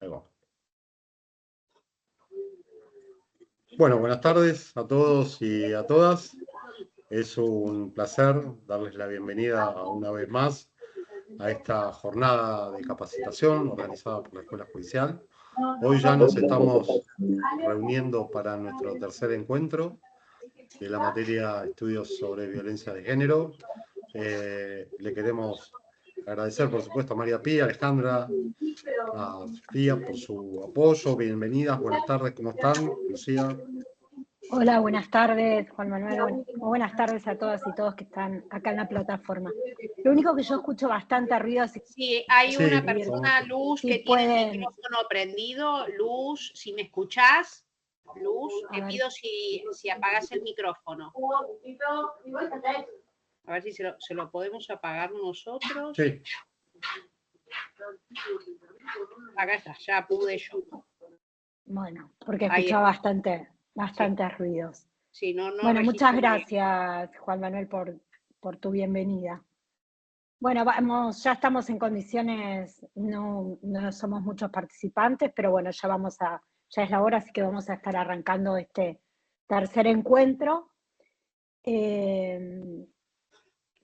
Ahí va. Bueno, buenas tardes a todos y a todas. Es un placer darles la bienvenida una vez más a esta jornada de capacitación organizada por la Escuela Judicial. Hoy ya nos estamos reuniendo para nuestro tercer encuentro de la materia Estudios sobre Violencia de Género. Le queremos agradecer, por supuesto, a María Pía, a Alejandra, a Sofía por su apoyo. Bienvenidas, buenas tardes, ¿cómo están? Lucía. Hola, buenas tardes, Juan Manuel. Buenas tardes a todas y todos que están acá en la plataforma. Lo único que yo escucho bastante ruido es... Sí, hay una persona, Luz, que tiene el micrófono prendido. Luz, si me escuchás, Luz, te pido si apagas el micrófono. A ver si se lo podemos apagar nosotros. Sí. Acá está, ya pude yo. Bueno, porque escuchaba bastantes ruidos. Sí, no bueno, muchas gracias, Juan Manuel, por tu bienvenida. Bueno, ya estamos en condiciones, no somos muchos participantes, pero bueno, ya es la hora, así que vamos a estar arrancando este tercer encuentro.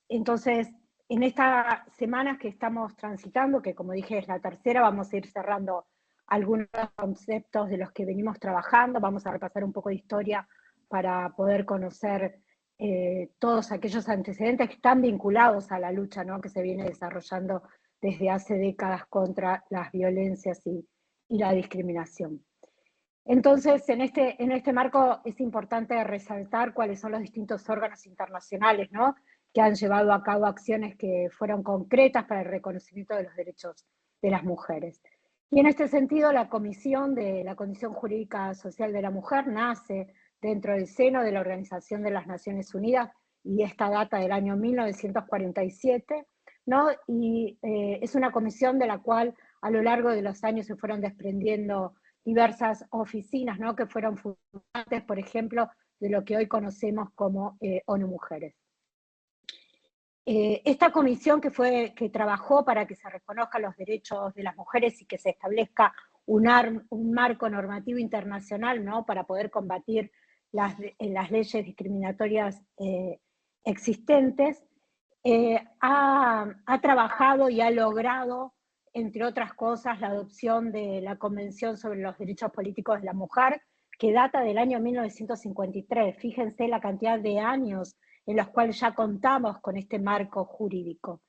Entonces, en estas semanas que estamos transitando, que como dije es la tercera, vamos a ir cerrando algunos conceptos de los que venimos trabajando, vamos a repasar un poco de historia para poder conocer todos aquellos antecedentes que están vinculados a la lucha, ¿no?, que se viene desarrollando desde hace décadas contra las violencias y la discriminación. Entonces, en este marco es importante resaltar cuáles son los distintos órganos internacionales, ¿no?, que han llevado a cabo acciones que fueron concretas para el reconocimiento de los derechos de las mujeres. Y en este sentido, la Comisión de la Condición Jurídica Social de la Mujer nace dentro del seno de la Organización de las Naciones Unidas, y esta data del año 1947, ¿no? Y es una comisión de la cual a lo largo de los años se fueron desprendiendo diversas oficinas, ¿no?, que fueron fundantes, por ejemplo, de lo que hoy conocemos como ONU Mujeres. Esta comisión que trabajó para que se reconozcan los derechos de las mujeres y que se establezca un marco normativo internacional, ¿no?, para poder combatir las leyes discriminatorias existentes, ha trabajado y ha logrado, entre otras cosas, la adopción de la Convención sobre los Derechos Políticos de la Mujer, que data del año 1953. Fíjense la cantidad de años en los cuales ya contamos con este marco jurídico.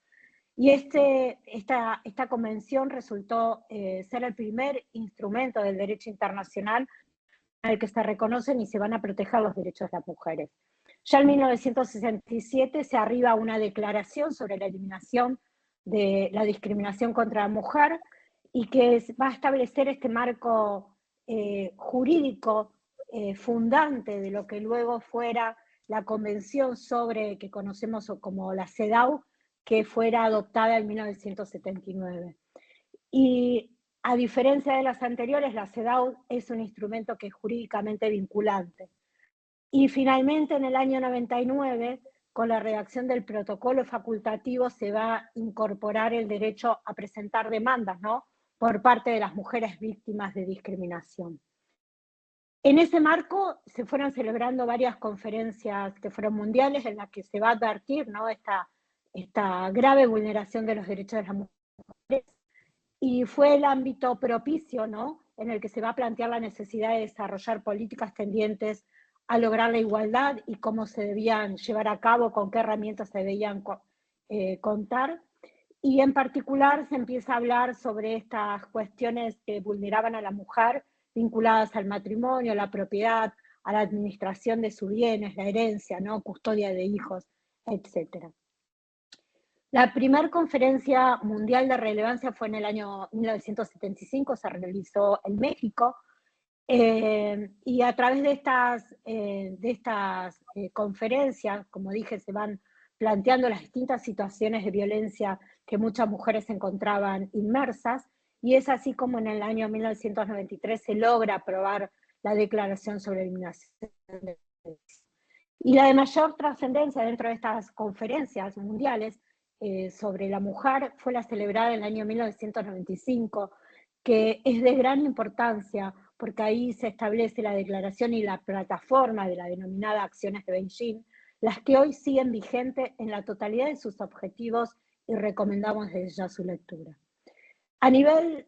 Y esta convención resultó ser el primer instrumento del derecho internacional en el que se reconocen y se van a proteger los derechos de las mujeres. Ya en 1967 se arriba a una declaración sobre la eliminación de la discriminación contra la mujer y que va a establecer este marco jurídico fundante de lo que luego fuera la convención que conocemos como la CEDAW, que fuera adoptada en 1979. Y a diferencia de las anteriores, la CEDAW es un instrumento que es jurídicamente vinculante. Y finalmente, en el año 99, con la redacción del protocolo facultativo, se va a incorporar el derecho a presentar demandas, ¿no?, por parte de las mujeres víctimas de discriminación. En ese marco se fueron celebrando varias conferencias que fueron mundiales en las que se va a advertir, ¿no?, esta grave vulneración de los derechos de las mujeres, y fue el ámbito propicio, ¿no?, en el que se va a plantear la necesidad de desarrollar políticas tendientes a lograr la igualdad y cómo se debían llevar a cabo, con qué herramientas se debían contar. Y en particular se empieza a hablar sobre estas cuestiones que vulneraban a la mujer, vinculadas al matrimonio, a la propiedad, a la administración de sus bienes, la herencia, ¿no?, custodia de hijos, etc. La primera conferencia mundial de relevancia fue en el año 1975, se realizó en México, y a través de estas conferencias, como dije, se van planteando las distintas situaciones de violencia que muchas mujeres se encontraban inmersas, y es así como en el año 1993 se logra aprobar la Declaración sobre Eliminación de Violencia. Y la de mayor trascendencia dentro de estas conferencias mundiales sobre la mujer fue la celebrada en el año 1995, que es de gran importancia porque ahí se establece la declaración y la plataforma de la denominada Acciones de Beijing, las que hoy siguen vigentes en la totalidad de sus objetivos y recomendamos desde ya su lectura.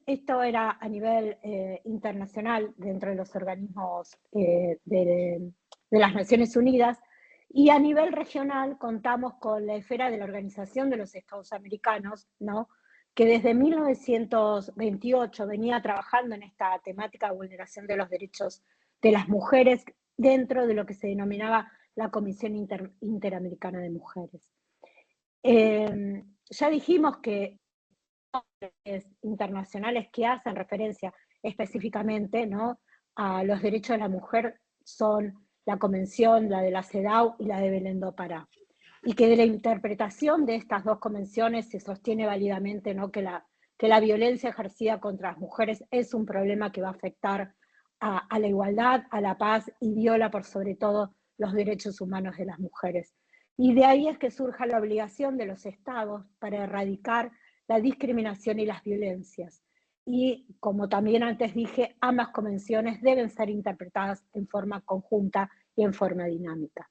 Esto era a nivel internacional dentro de los organismos de las Naciones Unidas, y a nivel regional contamos con la esfera de la Organización de los Estados Americanos, ¿no?, que desde 1928 venía trabajando en esta temática de vulneración de los derechos de las mujeres dentro de lo que se denominaba la Comisión Interamericana de Mujeres. Ya dijimos que internacionales que hacen referencia específicamente, ¿no?, a los derechos de la mujer son la Convención, la de la CEDAW y la de Belén do Pará. Y que de la interpretación de estas dos convenciones se sostiene válidamente, ¿no?, que la violencia ejercida contra las mujeres es un problema que va a afectar a la igualdad, a la paz y viola por sobre todo los derechos humanos de las mujeres. Y de ahí es que surja la obligación de los estados para erradicar la discriminación y las violencias. Y como también antes dije, ambas convenciones deben ser interpretadas en forma conjunta y en forma dinámica.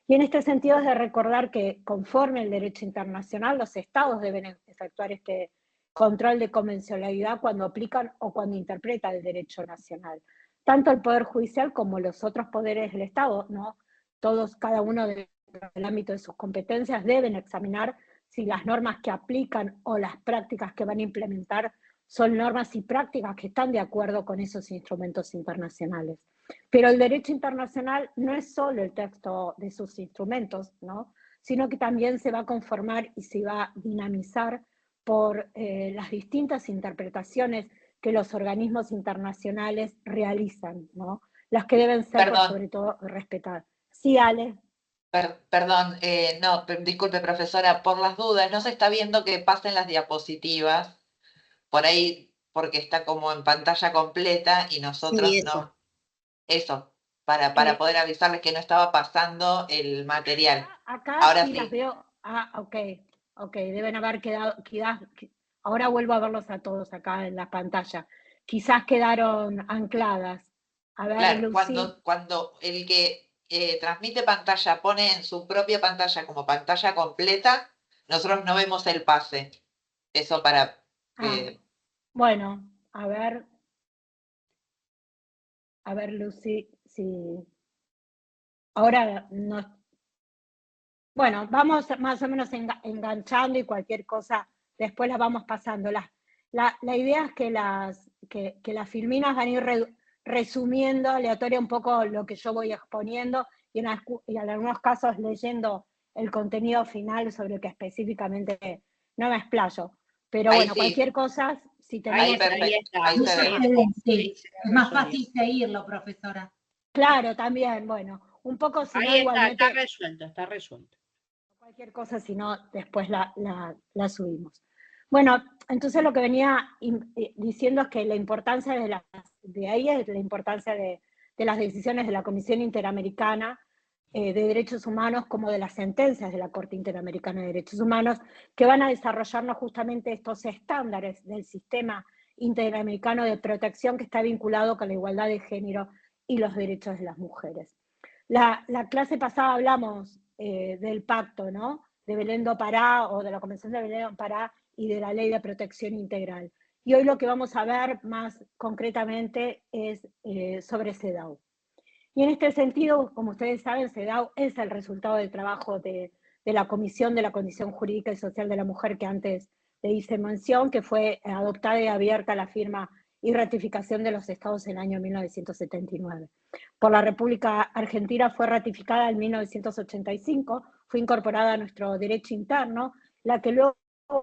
Y en este sentido es de recordar que conforme el derecho internacional, los estados deben efectuar este control de convencionalidad cuando aplican o cuando interpretan el derecho nacional. Tanto el Poder Judicial como los otros poderes del Estado, ¿no?, todos, cada uno del ámbito de sus competencias, deben examinar si las normas que aplican o las prácticas que van a implementar son normas y prácticas que están de acuerdo con esos instrumentos internacionales. Pero el derecho internacional no es solo el texto de sus instrumentos, ¿no?, sino que también se va a conformar y se va a dinamizar por las distintas interpretaciones que los organismos internacionales realizan, ¿no?, las que deben ser, por sobre todo, respetadas. Sí, Ale. Perdón, no, disculpe, profesora, por las dudas, no se está viendo que pasen las diapositivas, por ahí, porque está como en pantalla completa y nosotros sí, no. Eso, para poder avisarles que no estaba pasando el material. Acá ahora sí las veo. Ok, deben haber quedado, ahora vuelvo a verlos a todos acá en la pantalla. Quizás quedaron ancladas. A ver, claro, Lucy. cuando el que transmite pantalla pone en su propia pantalla como pantalla completa, nosotros no vemos el pase. Eso para... Bueno, a ver, Lucy, si... Ahora no... Bueno, vamos más o menos enganchando y cualquier cosa después la vamos pasando. La idea es que las filminas van a ir resumiendo aleatoria un poco lo que yo voy exponiendo y en algunos casos leyendo el contenido final sobre el que específicamente no me explayo. Pero ahí bueno, sí. Cualquier cosa, si tenemos... Ahí se ve. Sí. Es más fácil seguirlo, profesora. Claro, también, bueno, un poco si ahí no, está, igualmente... está resuelto. Cualquier cosa, si no, después la subimos. Bueno, entonces lo que venía diciendo es que la importancia de ahí es la importancia de las decisiones de la Comisión Interamericana de Derechos Humanos como de las sentencias de la Corte Interamericana de Derechos Humanos, que van a desarrollarnos justamente estos estándares del sistema interamericano de protección que está vinculado con la igualdad de género y los derechos de las mujeres. La clase pasada hablamos del pacto, ¿no?, de Belén do Pará o de la Convención de Belén do Pará y de la Ley de Protección Integral. Y hoy lo que vamos a ver más concretamente es sobre CEDAW. Y en este sentido, como ustedes saben, CEDAW es el resultado del trabajo de la Comisión de la Condición Jurídica y Social de la Mujer que antes le hice mención, que fue adoptada y abierta a la firma y ratificación de los estados en el año 1979. Por la República Argentina fue ratificada en 1985, fue incorporada a nuestro derecho interno, la que luego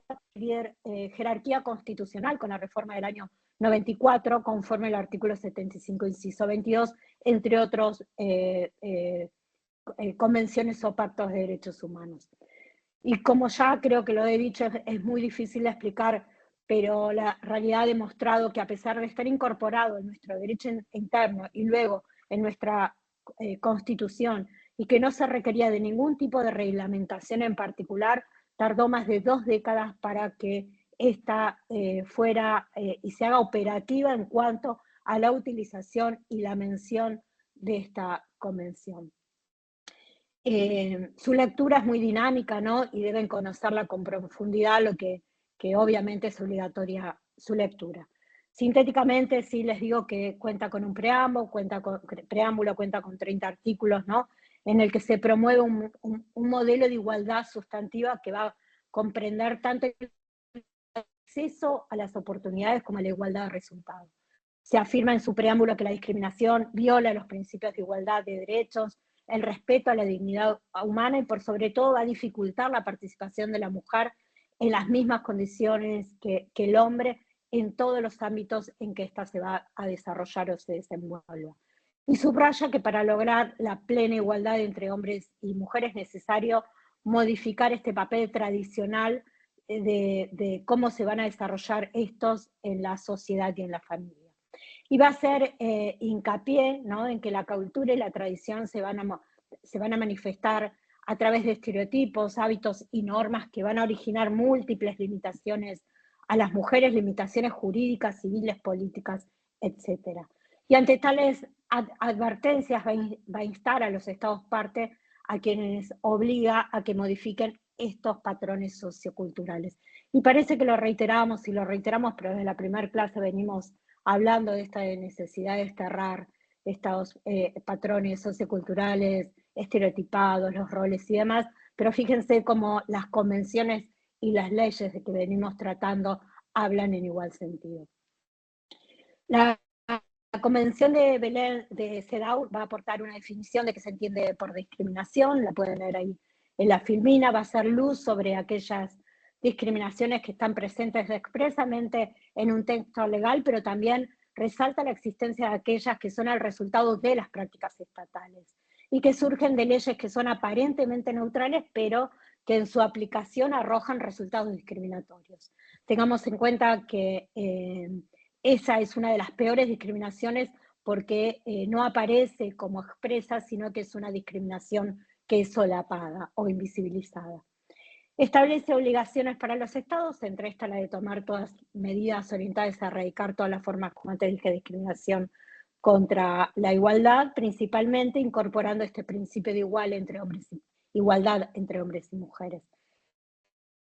adquirir jerarquía constitucional con la reforma del año 94, conforme al artículo 75, inciso 22, entre otros convenciones o pactos de derechos humanos. Y como ya creo que lo he dicho, es muy difícil de explicar, pero la realidad ha demostrado que a pesar de estar incorporado en nuestro derecho interno y luego en nuestra Constitución, y que no se requería de ningún tipo de reglamentación en particular, tardó más de 2 décadas para que esta fuera y se haga operativa en cuanto a la utilización y la mención de esta convención. Su lectura es muy dinámica, ¿no? Y deben conocerla con profundidad, lo que obviamente es obligatoria su lectura. Sintéticamente, sí les digo que cuenta con un preámbulo, cuenta con 30 artículos, ¿no? En el que se promueve un modelo de igualdad sustantiva que va a comprender tanto el acceso a las oportunidades como la igualdad de resultados. Se afirma en su preámbulo que la discriminación viola los principios de igualdad de derechos, el respeto a la dignidad humana y por sobre todo va a dificultar la participación de la mujer en las mismas condiciones que el hombre en todos los ámbitos en que ésta se va a desarrollar o se desenvuelva. Y subraya que para lograr la plena igualdad entre hombres y mujeres es necesario modificar este papel tradicional de cómo se van a desarrollar estos en la sociedad y en la familia. Y va a hacer hincapié, ¿no?, en que la cultura y la tradición se van a manifestar a través de estereotipos, hábitos y normas que van a originar múltiples limitaciones a las mujeres, limitaciones jurídicas, civiles, políticas, etc. Y ante tales advertencias va a instar a los Estados parte a quienes obliga a que modifiquen estos patrones socioculturales. Y parece que lo reiteramos y lo reiteramos, pero desde la primera clase venimos hablando de esta necesidad de desterrar estos patrones socioculturales, estereotipados, los roles y demás, pero fíjense cómo las convenciones y las leyes de que venimos tratando hablan en igual sentido. La Convención de Belén de CEDAW va a aportar una definición de qué se entiende por discriminación, la pueden leer ahí en la filmina, va a hacer luz sobre aquellas discriminaciones que están presentes expresamente en un texto legal, pero también resalta la existencia de aquellas que son el resultado de las prácticas estatales y que surgen de leyes que son aparentemente neutrales, pero que en su aplicación arrojan resultados discriminatorios. Tengamos en cuenta que esa es una de las peores discriminaciones porque no aparece como expresa, sino que es una discriminación que es solapada o invisibilizada. Establece obligaciones para los estados, entre estas la de tomar todas medidas orientadas a erradicar todas las formas, como antes dije, de discriminación contra la igualdad, principalmente incorporando este principio de igualdad entre hombres y mujeres.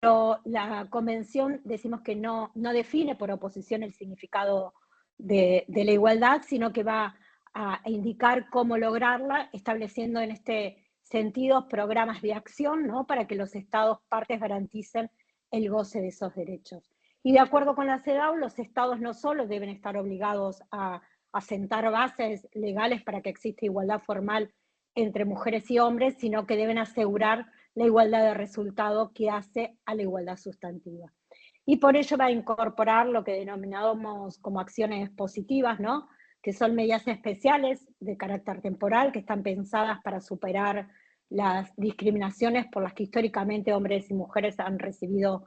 Pero la convención decimos que no define por oposición el significado de la igualdad, sino que va a indicar cómo lograrla, estableciendo en este sentido programas de acción, ¿no?, para que los estados partes garanticen el goce de esos derechos. Y de acuerdo con la CEDAW, los estados no solo deben estar obligados a sentar bases legales para que exista igualdad formal entre mujeres y hombres, sino que deben asegurar la igualdad de resultado que hace a la igualdad sustantiva. Y por ello va a incorporar lo que denominamos como acciones positivas, ¿no?, que son medidas especiales de carácter temporal que están pensadas para superar las discriminaciones por las que históricamente hombres y mujeres han recibido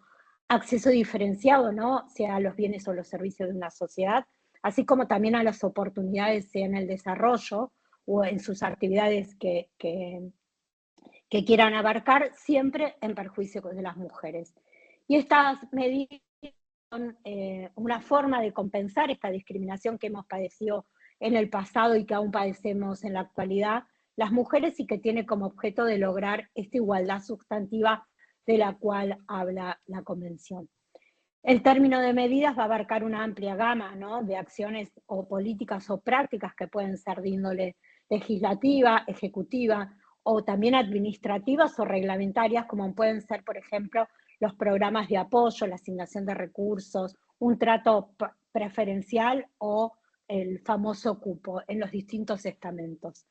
acceso diferenciado, ¿no?, sea a los bienes o los servicios de una sociedad, así como también a las oportunidades, sea en el desarrollo o en sus actividades que quieran abarcar, siempre en perjuicio de las mujeres. Y estas medidas son una forma de compensar esta discriminación que hemos padecido en el pasado y que aún padecemos en la actualidad las mujeres, y que tiene como objeto de lograr esta igualdad sustantiva de la cual habla la Convención. El término de medidas va a abarcar una amplia gama, ¿no?, de acciones o políticas o prácticas que pueden ser de índole legislativa, ejecutiva o también administrativas o reglamentarias, como pueden ser, por ejemplo, los programas de apoyo, la asignación de recursos, un trato preferencial o el famoso cupo en los distintos estamentos.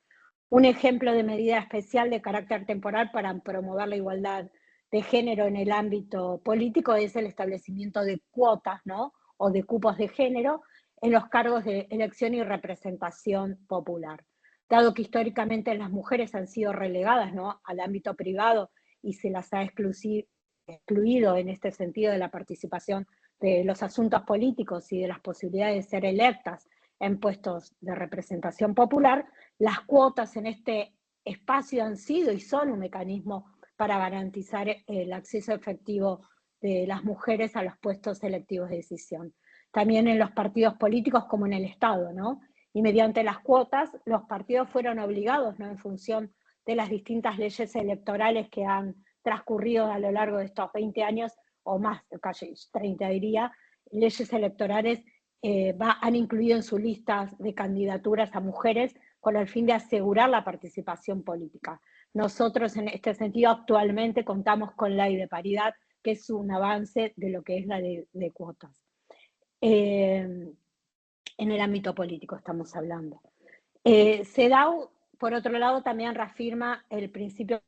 Un ejemplo de medida especial de carácter temporal para promover la igualdad de género en el ámbito político es el establecimiento de cuotas, ¿no?, o de cupos de género en los cargos de elección y representación popular. Dado que históricamente las mujeres han sido relegadas, ¿no?, al ámbito privado y se las ha excluido en este sentido de la participación de los asuntos políticos y de las posibilidades de ser electas en puestos de representación popular, las cuotas en este espacio han sido y son un mecanismo para garantizar el acceso efectivo de las mujeres a los puestos selectivos de decisión. También en los partidos políticos como en el Estado, ¿no? Y mediante las cuotas, los partidos fueron obligados, ¿no?, en función de las distintas leyes electorales que han transcurrido a lo largo de estos 20 años, o más, casi 30 diría, leyes electorales han incluido en sus listas de candidaturas a mujeres con el fin de asegurar la participación política. Nosotros en este sentido actualmente contamos con ley de paridad, que es un avance de lo que es la de cuotas. En el ámbito político estamos hablando. CEDAW, por otro lado, también reafirma el principio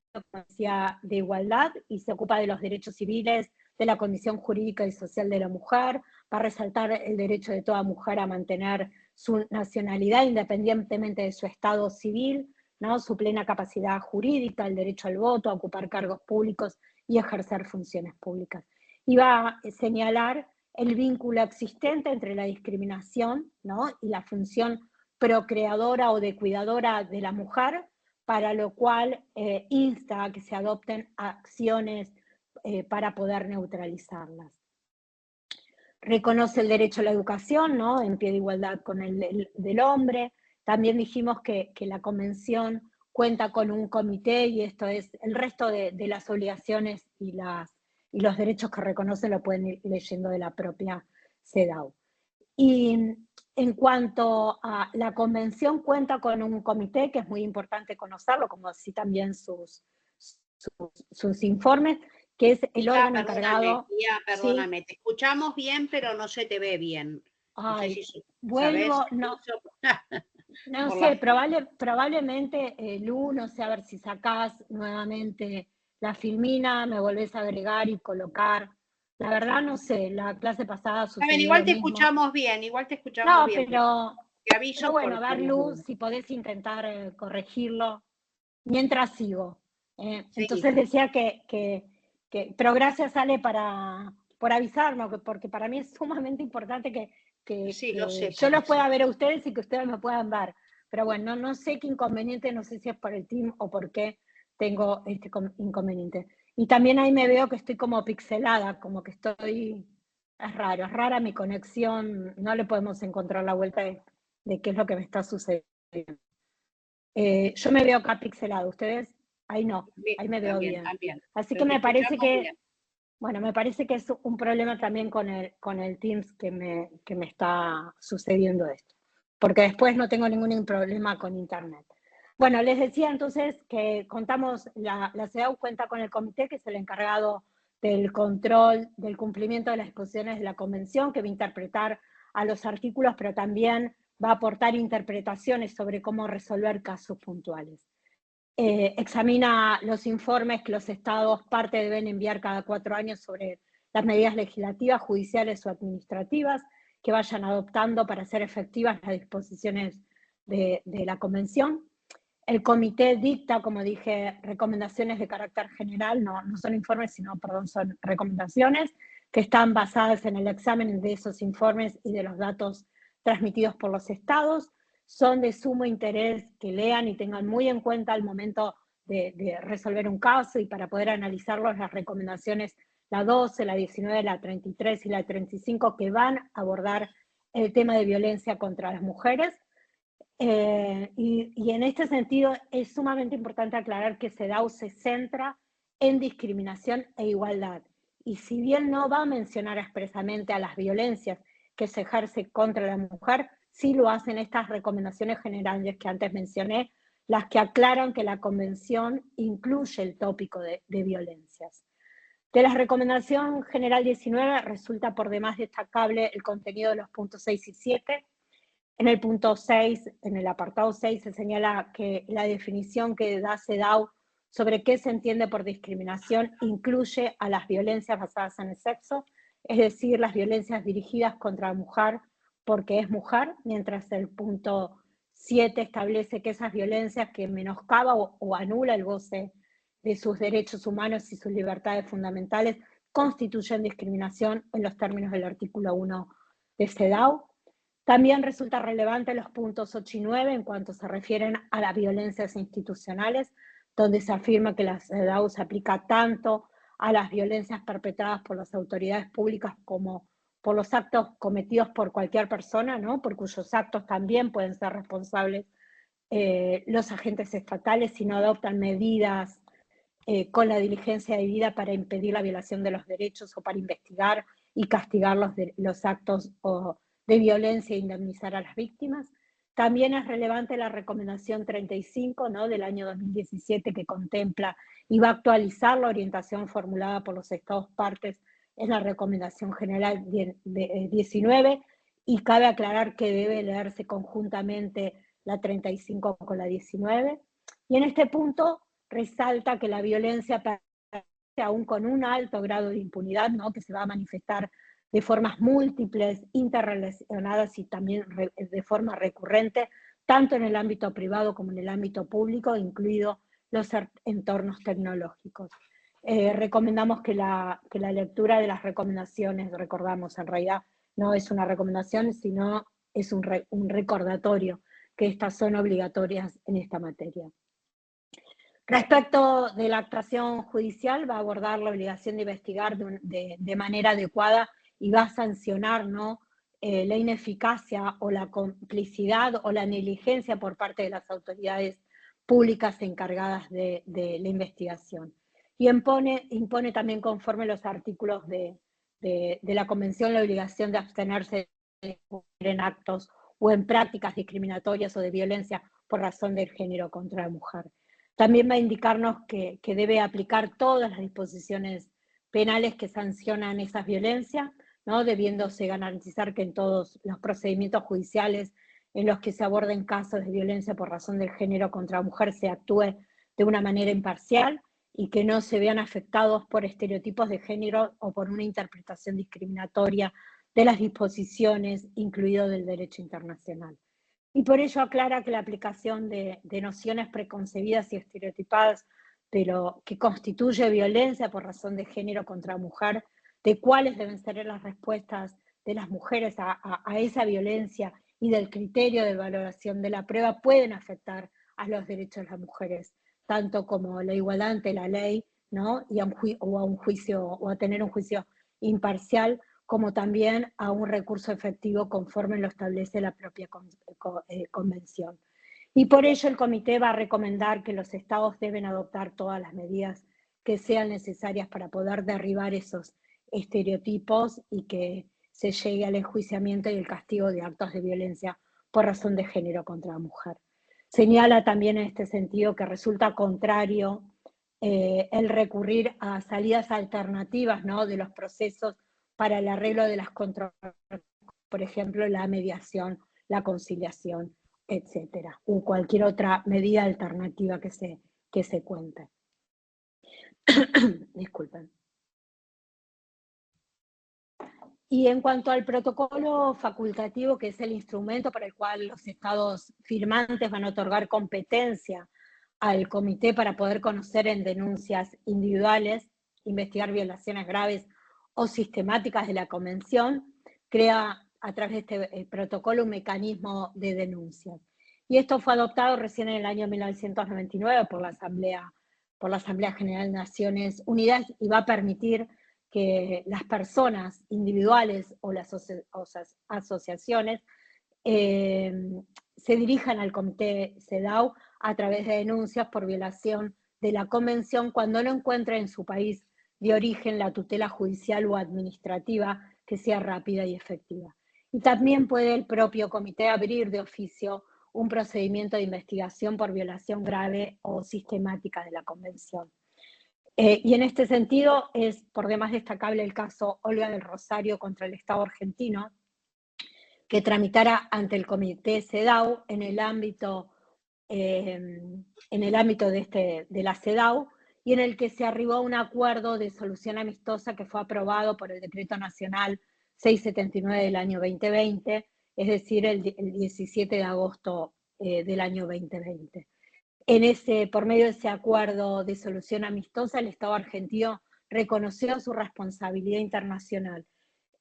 de igualdad y se ocupa de los derechos civiles, de la condición jurídica y social de la mujer, para resaltar el derecho de toda mujer a mantener su nacionalidad independientemente de su estado civil, ¿no?, su plena capacidad jurídica, el derecho al voto, a ocupar cargos públicos y ejercer funciones públicas. Y va a señalar el vínculo existente entre la discriminación, ¿no?, y la función procreadora o de cuidadora de la mujer, para lo cual insta a que se adopten acciones para poder neutralizarlas. Reconoce el derecho a la educación, ¿no?, en pie de igualdad con el del hombre. También dijimos que la Convención cuenta con un comité, y esto es el resto de las obligaciones y los derechos que reconoce lo pueden ir leyendo de la propia CEDAW. Y en cuanto a la Convención, cuenta con un comité, que es muy importante conocerlo, como así también sus informes, que es el órgano encargado. Perdóname, ¿sí? Te escuchamos bien, pero no se te ve bien. Ay, no sé si vuelvo, no, no sé, probablemente Lu, no sé, a ver si sacás nuevamente la filmina, me volvés a agregar y colocar. La verdad no sé, la clase pasada sucedió igual te mismo. escuchamos bien, igual te escuchamos bien. Te aviso, pero bueno, a ver, Lu, si podés intentar corregirlo mientras sigo. Sí. Entonces decía pero gracias, Ale, por avisarnos, porque para mí es sumamente importante que yo los pueda ver a ustedes y que ustedes me puedan ver. Pero bueno, no sé qué inconveniente, no sé si es por el team o por qué tengo este inconveniente. Y también ahí me veo que estoy como pixelada, como que estoy... Es rara mi conexión, no le podemos encontrar la vuelta de qué es lo que me está sucediendo. Yo me veo acá pixelado, ustedes ahí no, ahí me veo bien. Así que me parece que, bueno, me parece que es un problema también con el Teams que me está sucediendo esto, porque después no tengo ningún problema con internet. Bueno, les decía entonces que contamos, la CEDAW cuenta con el comité, que es el encargado del control del cumplimiento de las disposiciones de la Convención, que va a interpretar a los artículos, pero también va a aportar interpretaciones sobre cómo resolver casos puntuales. Examina los informes que los estados parte deben enviar cada 4 años sobre las medidas legislativas, judiciales o administrativas que vayan adoptando para hacer efectivas las disposiciones de la Convención. El comité dicta, como dije, recomendaciones de carácter general, no son informes, sino, perdón, son recomendaciones que están basadas en el examen de esos informes y de los datos transmitidos por los estados. Son de sumo interés que lean y tengan muy en cuenta al momento de resolver un caso, y para poder analizarlos las recomendaciones, la 12, la 19, la 33 y la 35, que van a abordar el tema de violencia contra las mujeres. Y en este sentido es sumamente importante aclarar que CEDAW se centra en discriminación e igualdad. Y si bien no va a mencionar expresamente a las violencias que se ejerce contra la mujer, sí lo hacen estas recomendaciones generales que antes mencioné, las que aclaran que la Convención incluye el tópico de violencias. De la Recomendación General 19 resulta por demás destacable el contenido de los puntos 6 y 7. En el punto 6, en el apartado 6, se señala que la definición que da CEDAW sobre qué se entiende por discriminación incluye a las violencias basadas en el sexo, es decir, las violencias dirigidas contra la mujer porque es mujer, mientras el punto 7 establece que esas violencias que menoscaba o anula el goce de sus derechos humanos y sus libertades fundamentales constituyen discriminación en los términos del artículo 1 de CEDAW. También resulta relevante los puntos 8 y 9 en cuanto se refieren a las violencias institucionales, donde se afirma que la CEDAW se aplica tanto a las violencias perpetradas por las autoridades públicas como por los actos cometidos por cualquier persona, ¿no? Por cuyos actos también pueden ser responsables los agentes estatales si no adoptan medidas con la diligencia debida para impedir la violación de los derechos o para investigar y castigar los actos de violencia e indemnizar a las víctimas. También es relevante la recomendación 35, ¿no?, del año 2017, que contempla y va a actualizar la orientación formulada por los Estados partes en la recomendación general 19, y cabe aclarar que debe leerse conjuntamente la 35 con la 19. Y en este punto resalta que la violencia, aún con un alto grado de impunidad, ¿no?, que se va a manifestar de formas múltiples, interrelacionadas y también de forma recurrente, tanto en el ámbito privado como en el ámbito público, incluidos los entornos tecnológicos. Recomendamos que la lectura de las recomendaciones, recordamos, en realidad no es una recomendación, sino es un recordatorio que estas son obligatorias en esta materia. Respecto de la actuación judicial, va a abordar la obligación de investigar de manera adecuada y va a sancionar, ¿no?, la ineficacia o la complicidad o la negligencia por parte de las autoridades públicas encargadas de la investigación. Y impone también, conforme los artículos de la Convención, la obligación de abstenerse de en actos o en prácticas discriminatorias o de violencia por razón del género contra la mujer. También va a indicarnos que debe aplicar todas las disposiciones penales que sancionan esas violencias, ¿no?, debiéndose garantizar que en todos los procedimientos judiciales en los que se aborden casos de violencia por razón del género contra la mujer se actúe de una manera imparcial y que no se vean afectados por estereotipos de género o por una interpretación discriminatoria de las disposiciones, incluido del derecho internacional. Y por ello aclara que la aplicación de nociones preconcebidas y estereotipadas de lo que constituye violencia por razón de género contra la mujer, de cuáles deben ser las respuestas de las mujeres a esa violencia y del criterio de valoración de la prueba, pueden afectar a los derechos de las mujeres, tanto como la igualdad ante la ley, ¿no?, y a tener un juicio imparcial, como también a un recurso efectivo conforme lo establece la propia Convención. Y por ello el Comité va a recomendar que los Estados deben adoptar todas las medidas que sean necesarias para poder derribar esos estereotipos y que se llegue al enjuiciamiento y el castigo de actos de violencia por razón de género contra la mujer. Señala también en este sentido que resulta contrario el recurrir a salidas alternativas, ¿no?, de los procesos para el arreglo de las controversias, por ejemplo, la mediación, la conciliación, etcétera, o cualquier otra medida alternativa que se cuente. Disculpen. Y en cuanto al protocolo facultativo, que es el instrumento para el cual los estados firmantes van a otorgar competencia al comité para poder conocer en denuncias individuales, investigar violaciones graves o sistemáticas de la Convención, crea a través de este protocolo un mecanismo de denuncias. Y esto fue adoptado recién en el año 1999 por la Asamblea General de Naciones Unidas y va a permitir que las personas individuales o las asociaciones se dirijan al Comité CEDAW a través de denuncias por violación de la Convención cuando no encuentre en su país de origen la tutela judicial o administrativa que sea rápida y efectiva. Y también puede el propio comité abrir de oficio un procedimiento de investigación por violación grave o sistemática de la Convención. Y en este sentido es por demás destacable el caso Olga del Rosario contra el Estado argentino, que tramitara ante el Comité CEDAW en el ámbito de la CEDAW, y en el que se arribó a un acuerdo de solución amistosa que fue aprobado por el Decreto Nacional 679 del año 2020, es decir, el 17 de agosto del año 2020. Por medio de ese acuerdo de solución amistosa, el Estado argentino reconoció su responsabilidad internacional.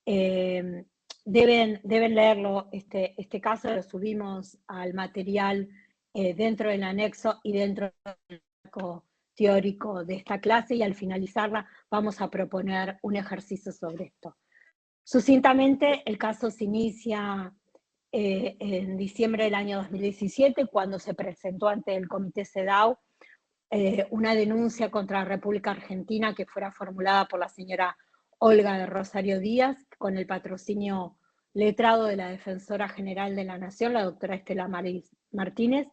Deben leerlo, este caso lo subimos al material dentro del anexo y dentro del teórico de esta clase, y al finalizarla vamos a proponer un ejercicio sobre esto. Sucintamente, el caso se inicia en diciembre del año 2017, cuando se presentó ante el Comité CEDAW una denuncia contra la República Argentina que fuera formulada por la señora Olga de Rosario Díaz, con el patrocinio letrado de la Defensora General de la Nación, la doctora Estela Martínez,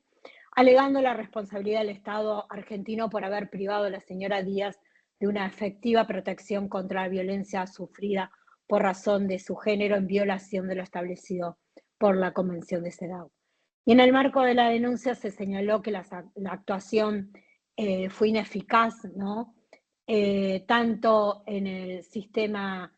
alegando la responsabilidad del Estado argentino por haber privado a la señora Díaz de una efectiva protección contra la violencia sufrida por razón de su género, en violación de lo establecido por la Convención de CEDAW. Y en el marco de la denuncia se señaló que la actuación fue ineficaz, ¿no? Tanto en el sistema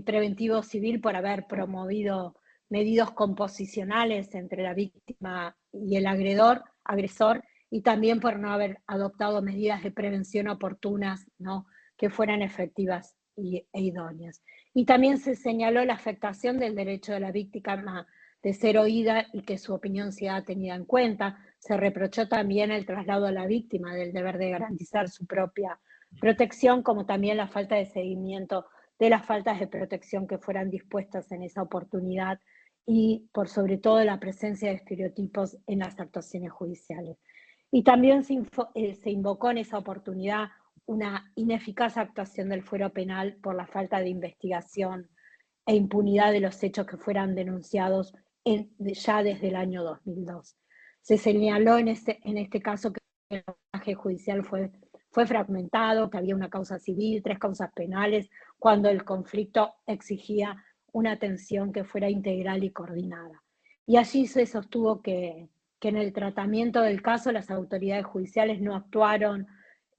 preventivo civil por haber promovido medidas composicionales entre la víctima y el agresor, y también por no haber adoptado medidas de prevención oportunas, ¿no?, que fueran efectivas e idóneas. Y también se señaló la afectación del derecho de la víctima de ser oída y que su opinión sea tenida en cuenta. Se reprochó también el traslado a la víctima del deber de garantizar su propia protección, como también la falta de seguimiento de las faltas de protección que fueran dispuestas en esa oportunidad, y por sobre todo la presencia de estereotipos en las actuaciones judiciales. Y también se invocó en esa oportunidad una ineficaz actuación del fuero penal por la falta de investigación e impunidad de los hechos que fueran denunciados ya desde el año 2002. Se señaló en este caso que el abordaje judicial fue fragmentado, que había una causa civil, 3 causas penales, cuando el conflicto exigía una atención que fuera integral y coordinada. Y allí se sostuvo que en el tratamiento del caso las autoridades judiciales no actuaron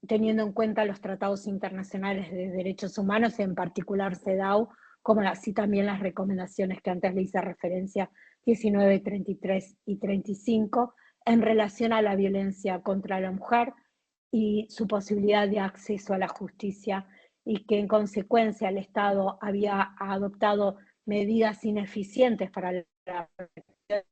teniendo en cuenta los tratados internacionales de derechos humanos, en particular CEDAW, como así también las recomendaciones que antes le hice referencia, 19, 33 y 35, en relación a la violencia contra la mujer y su posibilidad de acceso a la justicia, y que en consecuencia el Estado había adoptado medidas ineficientes para el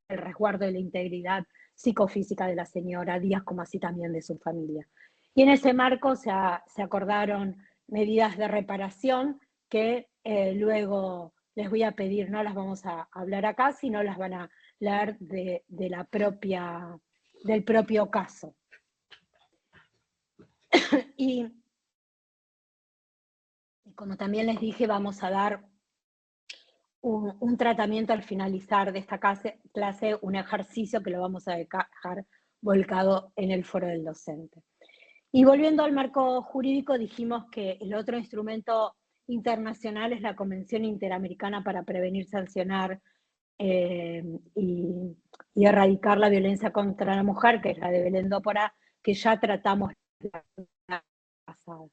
resguardo de la integridad psicofísica de la señora Díaz, como así también de su familia. Y en ese marco se acordaron medidas de reparación que luego les voy a pedir, no las vamos a hablar acá, sino las van a leer del propio caso. Y como también les dije, vamos a dar un tratamiento al finalizar de esta clase, un ejercicio que lo vamos a dejar volcado en el foro del docente. Y volviendo al marco jurídico, dijimos que el otro instrumento internacional es la Convención Interamericana para Prevenir, Sancionar y erradicar la violencia contra la mujer, que es la de Belén do Pará, que ya tratamos la semana pasada.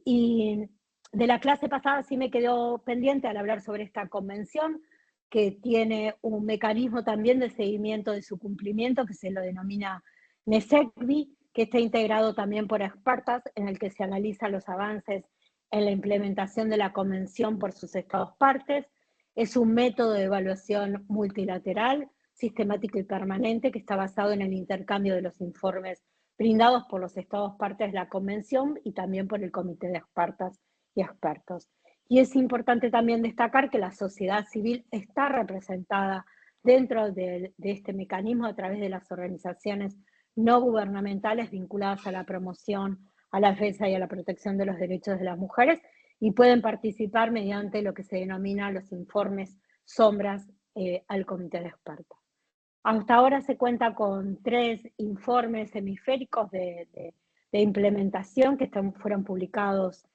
Y de la clase pasada sí me quedó pendiente al hablar sobre esta convención, que tiene un mecanismo también de seguimiento de su cumplimiento, que se lo denomina MESECVI, que está integrado también por expertas, en el que se analizan los avances en la implementación de la convención por sus estados partes. Es un método de evaluación multilateral, sistemático y permanente, que está basado en el intercambio de los informes brindados por los estados partes de la convención y también por el comité de expertas y expertos. Y es importante también destacar que la sociedad civil está representada dentro de este mecanismo a través de las organizaciones no gubernamentales vinculadas a la promoción, a la defensa y a la protección de los derechos de las mujeres, y pueden participar mediante lo que se denomina los informes sombras al comité de expertos. Hasta ahora se cuenta con 3 informes hemisféricos de implementación que fueron publicados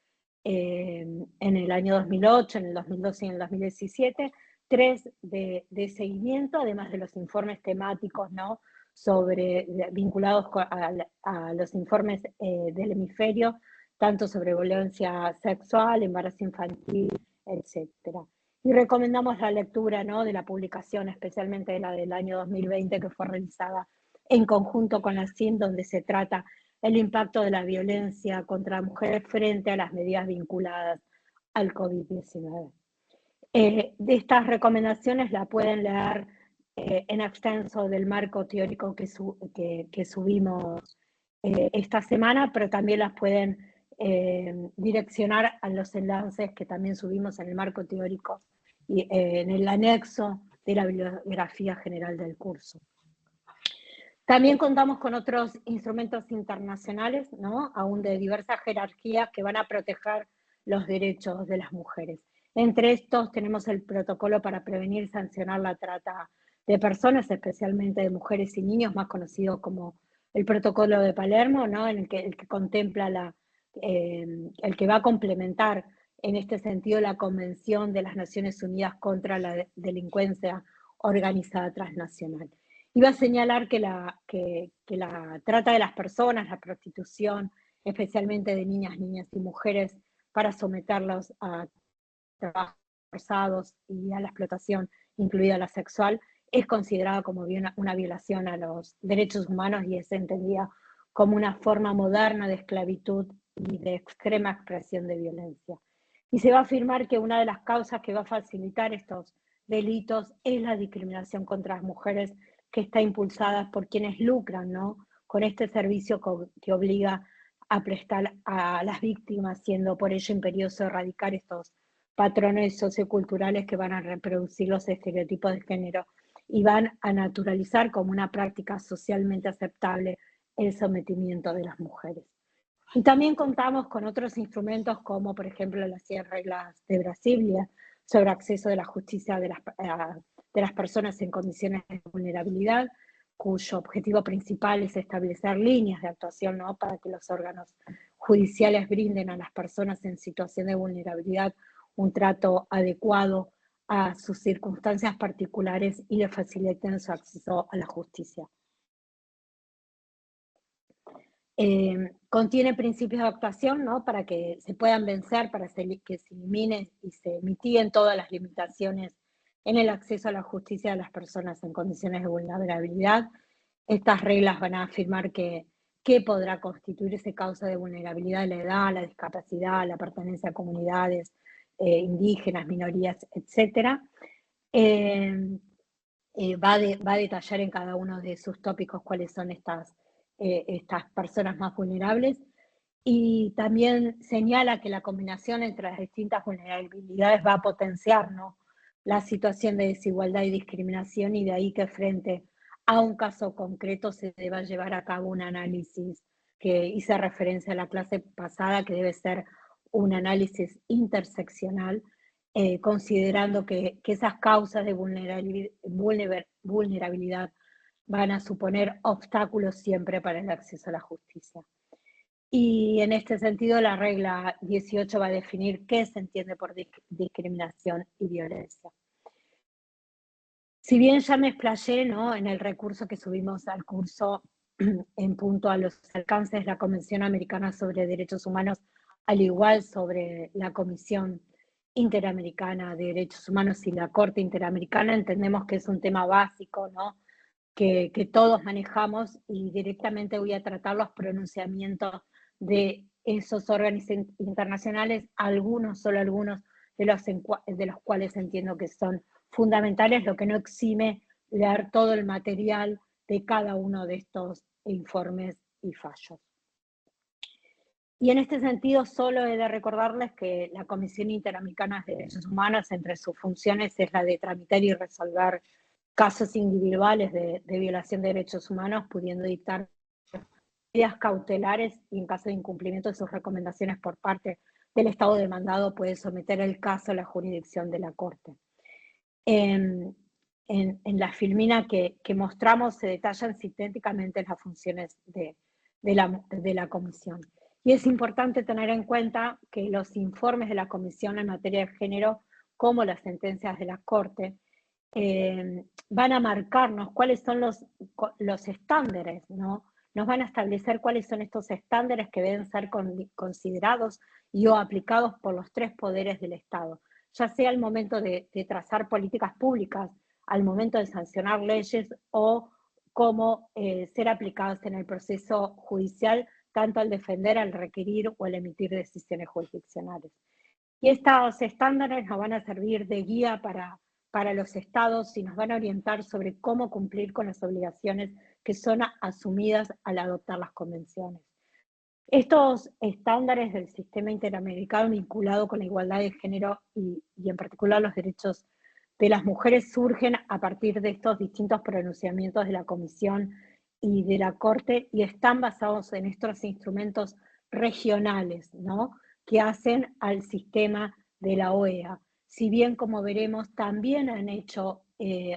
en el año 2008, en el 2012 y en el 2017, 3 de seguimiento, además de los informes temáticos, ¿no?, vinculados a los informes del hemisferio, tanto sobre violencia sexual, embarazo infantil, etc. Y recomendamos la lectura, ¿no?, de la publicación, especialmente de la del año 2020, que fue realizada en conjunto con la CIN, donde se trata el impacto de la violencia contra mujeres frente a las medidas vinculadas al COVID-19. De estas recomendaciones la pueden leer en extenso del marco teórico que subimos esta semana, pero también las pueden direccionar a los enlaces que también subimos en el marco teórico y en el anexo de la bibliografía general del curso. También contamos con otros instrumentos internacionales, ¿no? Aún de diversas jerarquías que van a proteger los derechos de las mujeres. Entre estos tenemos el protocolo para prevenir y sancionar la trata de personas, especialmente de mujeres y niños, más conocido como el protocolo de Palermo, ¿no? En el que contempla el que va a complementar en este sentido la Convención de las Naciones Unidas contra la delincuencia organizada transnacional. Iba a señalar que la trata de las personas, la prostitución, especialmente de niñas y mujeres, para someterlos a trabajos forzados y a la explotación, incluida la sexual, es considerada como una violación a los derechos humanos y es entendida como una forma moderna de esclavitud y de extrema expresión de violencia. Y se va a afirmar que una de las causas que va a facilitar estos delitos es la discriminación contra las mujeres, que está impulsada por quienes lucran, ¿no? Con este servicio que obliga a prestar a las víctimas, siendo por ello imperioso erradicar estos patrones socioculturales que van a reproducir los estereotipos de género y van a naturalizar como una práctica socialmente aceptable el sometimiento de las mujeres. Y también contamos con otros instrumentos como, por ejemplo, las 100 reglas de Brasilia sobre acceso de la justicia de las personas en condiciones de vulnerabilidad, cuyo objetivo principal es establecer líneas de actuación, ¿no? Para que los órganos judiciales brinden a las personas en situación de vulnerabilidad un trato adecuado a sus circunstancias particulares y le faciliten su acceso a la justicia. Contiene principios de actuación, ¿no? Para que se puedan vencer, para que se eliminen y se mitiguen todas las limitaciones en el acceso a la justicia de las personas en condiciones de vulnerabilidad. Estas reglas van a afirmar que podrá constituirse causa de vulnerabilidad la edad, la discapacidad, la pertenencia a comunidades indígenas, minorías, etc. Va a detallar en cada uno de sus tópicos cuáles son estas personas más vulnerables, y también señala que la combinación entre las distintas vulnerabilidades va a potenciar, ¿no? La situación de desigualdad y discriminación, y de ahí que frente a un caso concreto se deba llevar a cabo un análisis que hice referencia a la clase pasada, que debe ser un análisis interseccional, considerando que esas causas de vulnerabilidad van a suponer obstáculos siempre para el acceso a la justicia. Y en este sentido, la regla 18 va a definir qué se entiende por discriminación y violencia. Si bien ya me explayé, ¿no?, en el recurso que subimos al curso en punto a los alcances de la Convención Americana sobre Derechos Humanos, al igual sobre la Comisión Interamericana de Derechos Humanos y la Corte Interamericana, entendemos que es un tema básico, ¿no?, que todos manejamos, y directamente voy a tratar los pronunciamientos de esos órganos internacionales, solo algunos de los cuales entiendo que son fundamentales, lo que no exime leer todo el material de cada uno de estos informes y fallos. Y en este sentido, solo he de recordarles que la Comisión Interamericana de Derechos Humanos, entre sus funciones, es la de tramitar y resolver casos individuales de violación de derechos humanos, pudiendo dictar medidas cautelares, y en caso de incumplimiento de sus recomendaciones por parte del Estado demandado, puede someter el caso a la jurisdicción de la Corte. En la filmina que mostramos se detallan sintéticamente las funciones de la Comisión. Y es importante tener en cuenta que los informes de la Comisión en materia de género, como las sentencias de la Corte, van a marcarnos cuáles son los estándares, ¿no? Nos van a establecer cuáles son estos estándares que deben ser considerados y o aplicados por los tres poderes del Estado, ya sea al momento de trazar políticas públicas, al momento de sancionar leyes, o cómo ser aplicadas en el proceso judicial, tanto al defender, al requerir o al emitir decisiones jurisdiccionales. Y estos estándares nos van a servir de guía para para los estados y nos van a orientar sobre cómo cumplir con las obligaciones que son asumidas al adoptar las convenciones. Estos estándares del sistema interamericano vinculado con la igualdad de género y en particular los derechos de las mujeres surgen a partir de estos distintos pronunciamientos de la Comisión y de la Corte y están basados en estos instrumentos regionales, ¿no?, que hacen al sistema de la OEA. Si bien, como veremos, también han hecho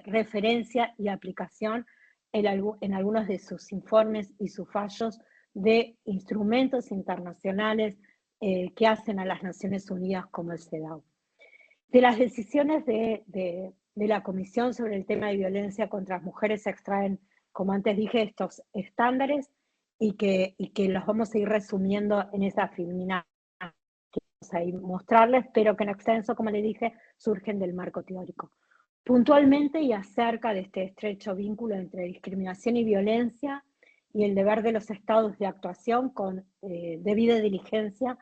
referencia y aplicación en algunos de sus informes y sus fallos de instrumentos internacionales que hacen a las Naciones Unidas como el CEDAW. De las decisiones de la Comisión sobre el tema de violencia contra las mujeres se extraen, como antes dije, estos estándares y que los vamos a ir resumiendo en esa filmina que vamos a ir mostrarles, pero que en extenso, como les dije, surgen del marco teórico. Puntualmente y acerca de este estrecho vínculo entre discriminación y violencia y el deber de los estados de actuación con debida diligencia,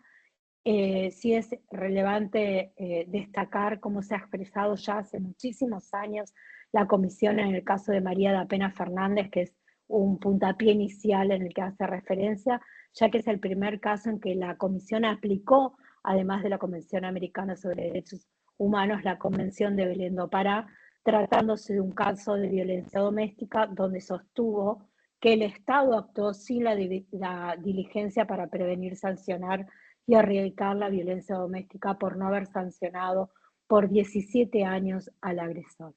sí es relevante destacar cómo se ha expresado ya hace muchísimos años la Comisión en el caso de María da Pena Fernández, que es un puntapié inicial en el que hace referencia, ya que es el primer caso en que la Comisión aplicó, además de la Convención Americana sobre Derechos Humanos, la Convención de Belén do Pará, tratándose de un caso de violencia doméstica donde sostuvo que el Estado actuó sin la diligencia para prevenir, sancionar y erradicar la violencia doméstica por no haber sancionado por 17 años al agresor.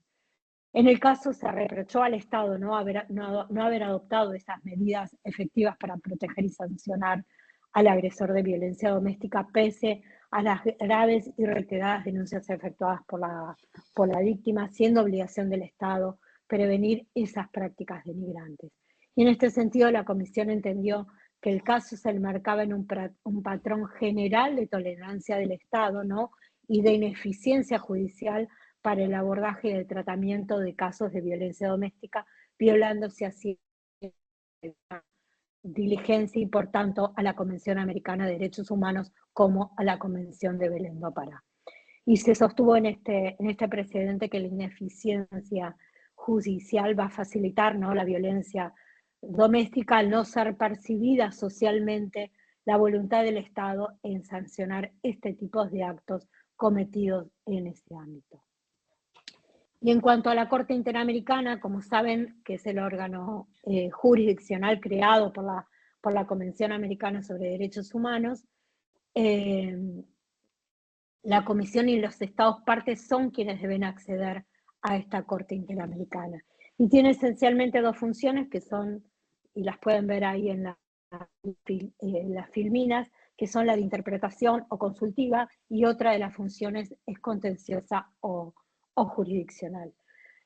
En el caso se reprochó al Estado no haber adoptado esas medidas efectivas para proteger y sancionar al agresor de violencia doméstica, pese a las graves y reiteradas denuncias efectuadas por la víctima, siendo obligación del Estado prevenir esas prácticas denigrantes. Y en este sentido la Comisión entendió que el caso se enmarcaba en un patrón general de tolerancia del Estado, ¿no?, y de ineficiencia judicial para el abordaje y el tratamiento de casos de violencia doméstica, violándose así la diligencia y, por tanto, a la Convención Americana de Derechos Humanos como a la Convención de Belén do Pará. Y se sostuvo en este precedente que la ineficiencia judicial va a facilitar, ¿no?, la violencia doméstica al no ser percibida socialmente la voluntad del Estado en sancionar este tipo de actos cometidos en ese ámbito. Y en cuanto a la Corte Interamericana, como saben, que es el órgano jurisdiccional creado por la Convención Americana sobre Derechos Humanos, la Comisión y los Estados partes son quienes deben acceder a esta Corte Interamericana. Y tiene esencialmente dos funciones que son, y las pueden ver ahí en las filminas, que son la de interpretación o consultiva, y otra de las funciones es contenciosa o jurisdiccional.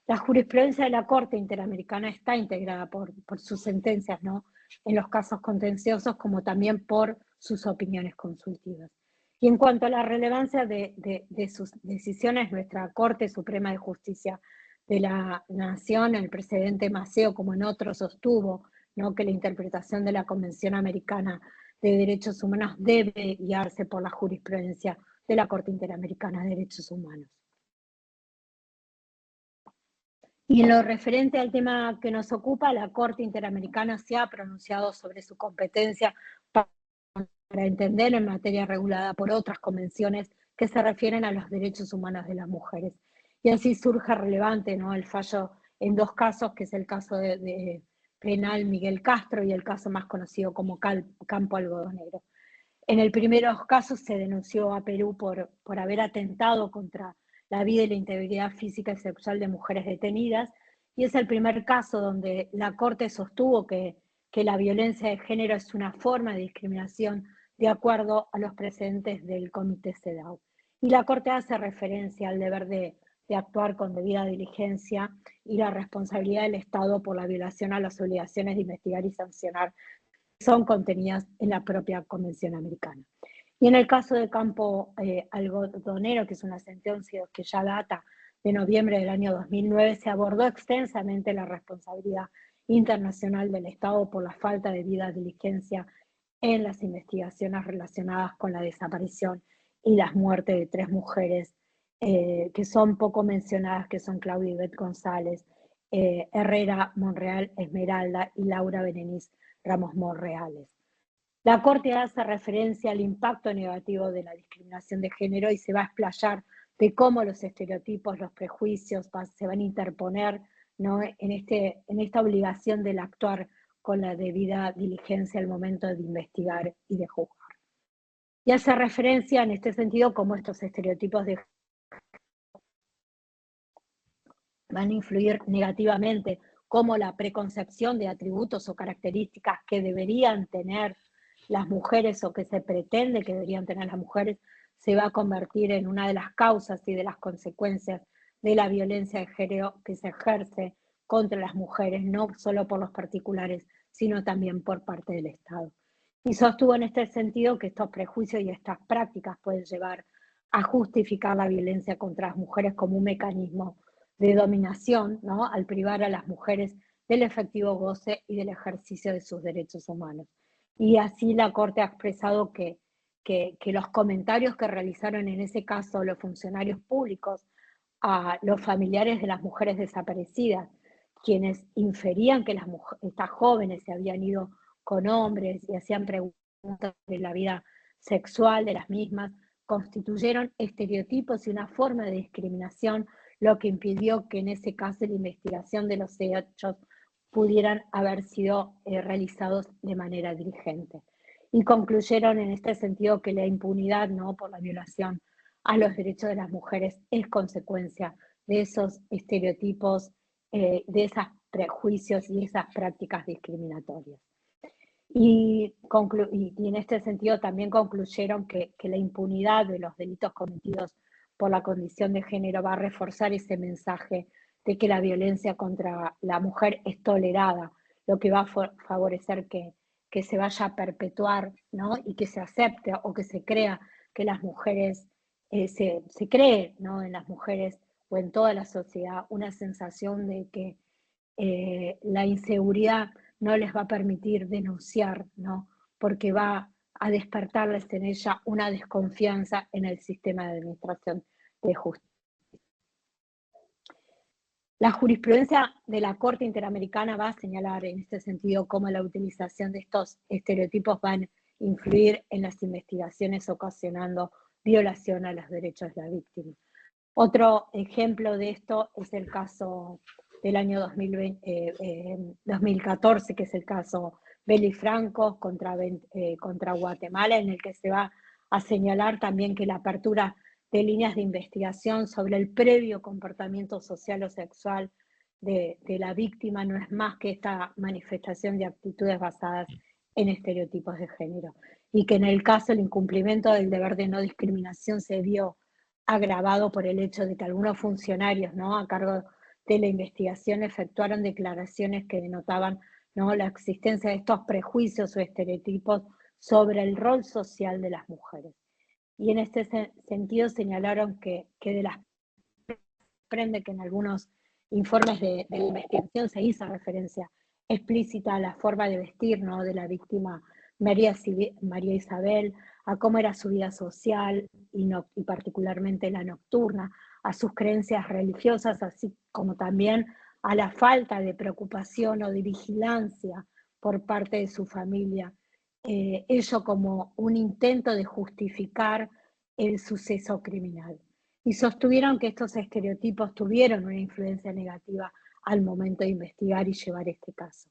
La jurisprudencia de la Corte Interamericana está integrada por sus sentencias, ¿no?, en los casos contenciosos, como también por sus opiniones consultivas. Y en cuanto a la relevancia de sus decisiones, nuestra Corte Suprema de Justicia de la Nación, el presidente Maceo, como en otros, sostuvo, ¿no?, que la interpretación de la Convención Americana de Derechos Humanos debe guiarse por la jurisprudencia de la Corte Interamericana de Derechos Humanos. Y en lo referente al tema que nos ocupa, la Corte Interamericana se ha pronunciado sobre su competencia para entender en materia regulada por otras convenciones que se refieren a los derechos humanos de las mujeres. Y así surge relevante, ¿no?, el fallo en dos casos, que es el caso de penal Miguel Castro y el caso más conocido como Campo Algodonero. En el primero de los casos se denunció a Perú por haber atentado contra la vida y la integridad física y sexual de mujeres detenidas, y es el primer caso donde la Corte sostuvo que la violencia de género es una forma de discriminación de acuerdo a los precedentes del Comité CEDAW. Y la Corte hace referencia al deber de actuar con debida diligencia y la responsabilidad del Estado por la violación a las obligaciones de investigar y sancionar que son contenidas en la propia Convención Americana. Y en el caso de Campo Algodonero, que es una sentencia que ya data de noviembre del año 2009, se abordó extensamente la responsabilidad internacional del Estado por la falta de debida diligencia en las investigaciones relacionadas con la desaparición y las muertes de 3 mujeres que son poco mencionadas, que son Claudia Ivette González, Herrera Monreal Esmeralda y Laura Berenice Ramos Monreales. La Corte hace referencia al impacto negativo de la discriminación de género y se va a explayar de cómo los estereotipos, los prejuicios se van a interponer, ¿no?, en esta obligación del actuar con la debida diligencia al momento de investigar y de juzgar. Y hace referencia en este sentido cómo estos estereotipos van a influir negativamente, como la preconcepción de atributos o características que deberían tener las mujeres o que se pretende que deberían tener las mujeres, se va a convertir en una de las causas y de las consecuencias de la violencia de género que se ejerce contra las mujeres, no solo por los particulares, sino también por parte del Estado. Y sostuvo en este sentido que estos prejuicios y estas prácticas pueden llevar a justificar la violencia contra las mujeres como un mecanismo de dominación, ¿no?, al privar a las mujeres del efectivo goce y del ejercicio de sus derechos humanos. Y así la Corte ha expresado que los comentarios que realizaron en ese caso los funcionarios públicos a los familiares de las mujeres desaparecidas, quienes inferían que estas jóvenes se habían ido con hombres y hacían preguntas de la vida sexual de las mismas, constituyeron estereotipos y una forma de discriminación, lo que impidió que en ese caso la investigación de los hechos pudieran haber sido realizados de manera diligente. Y concluyeron en este sentido que la impunidad, ¿no?, por la violación a los derechos de las mujeres es consecuencia de esos estereotipos, de esos prejuicios y esas prácticas discriminatorias. Y en este sentido también concluyeron que la impunidad de los delitos cometidos por la condición de género va a reforzar ese mensaje de que la violencia contra la mujer es tolerada, lo que va a favorecer que se vaya a perpetuar, ¿no?, y que se acepte o que se crea que las mujeres, se cree, ¿no?, en las mujeres o en toda la sociedad una sensación de que la inseguridad no les va a permitir denunciar, ¿no?, porque va a despertarles en ella una desconfianza en el sistema de administración de justicia. La jurisprudencia de la Corte Interamericana va a señalar en este sentido cómo la utilización de estos estereotipos van a influir en las investigaciones ocasionando violación a los derechos de la víctima. Otro ejemplo de esto es el caso del año 2014, que es el caso Beli Franco contra Guatemala, en el que se va a señalar también que la apertura de líneas de investigación sobre el previo comportamiento social o sexual de la víctima no es más que esta manifestación de actitudes basadas en estereotipos de género, y que en el caso del incumplimiento del deber de no discriminación se vio agravado por el hecho de que algunos funcionarios, ¿no?, a cargo de la investigación efectuaron declaraciones que denotaban, ¿no?, la existencia de estos prejuicios o estereotipos sobre el rol social de las mujeres. Y en este sentido señalaron que de las prende que en algunos informes de la investigación se hizo referencia explícita a la forma de vestir, ¿no?, de la víctima María Isabel, a cómo era su vida social y particularmente la nocturna, a sus creencias religiosas, así como también a la falta de preocupación o de vigilancia por parte de su familia, ello como un intento de justificar el suceso criminal. Y sostuvieron que estos estereotipos tuvieron una influencia negativa al momento de investigar y llevar este caso.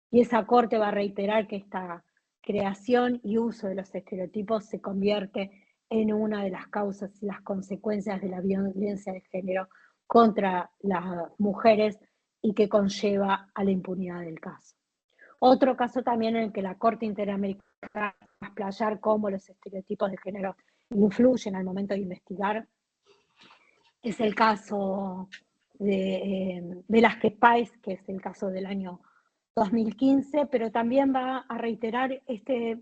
Y esa Corte va a reiterar que esta creación y uso de los estereotipos se convierte en una de las causas y las consecuencias de la violencia de género contra las mujeres y que conlleva a la impunidad del caso. Otro caso también en el que la Corte Interamericana va a explayar cómo los estereotipos de género influyen al momento de investigar es el caso de Velázquez Páez, que es el caso del año 2015, pero también va a reiterar este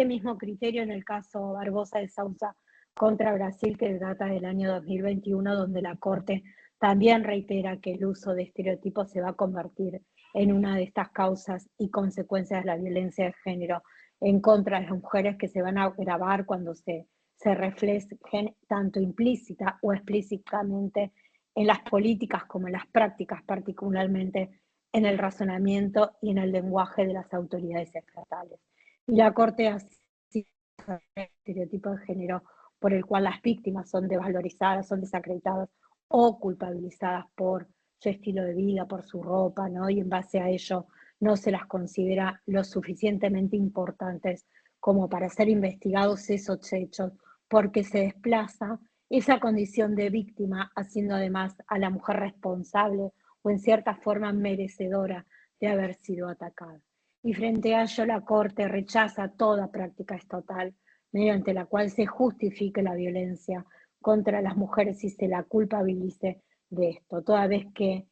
mismo criterio en el caso Barbosa de Sousa contra Brasil, que data del año 2021, donde la Corte también reitera que el uso de estereotipos se va a convertir en una de estas causas y consecuencias de la violencia de género en contra de las mujeres, que se van a agravar cuando se se reflejen tanto implícita o explícitamente en las políticas como en las prácticas, particularmente en el razonamiento y en el lenguaje de las autoridades estatales. Y la Corte ha sido un estereotipo de género por el cual las víctimas son desvalorizadas, son desacreditadas o culpabilizadas por su estilo de vida, por su ropa, ¿no? Y en base a ello no se las considera lo suficientemente importantes como para ser investigados esos hechos, porque se desplaza esa condición de víctima, haciendo además a la mujer responsable o en cierta forma merecedora de haber sido atacada. Y frente a ello la Corte rechaza toda práctica estatal mediante la cual se justifique la violencia contra las mujeres y se la culpabilice de esto, toda vez que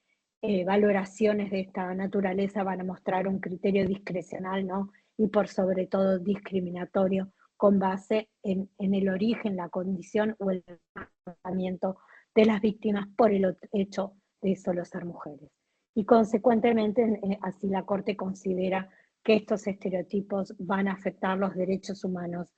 valoraciones de esta naturaleza van a mostrar un criterio discrecional, ¿no? Y por sobre todo discriminatorio con base en el origen, la condición o el comportamiento de las víctimas por el hecho de solo ser mujeres. Y consecuentemente, así la Corte considera que estos estereotipos van a afectar los derechos humanos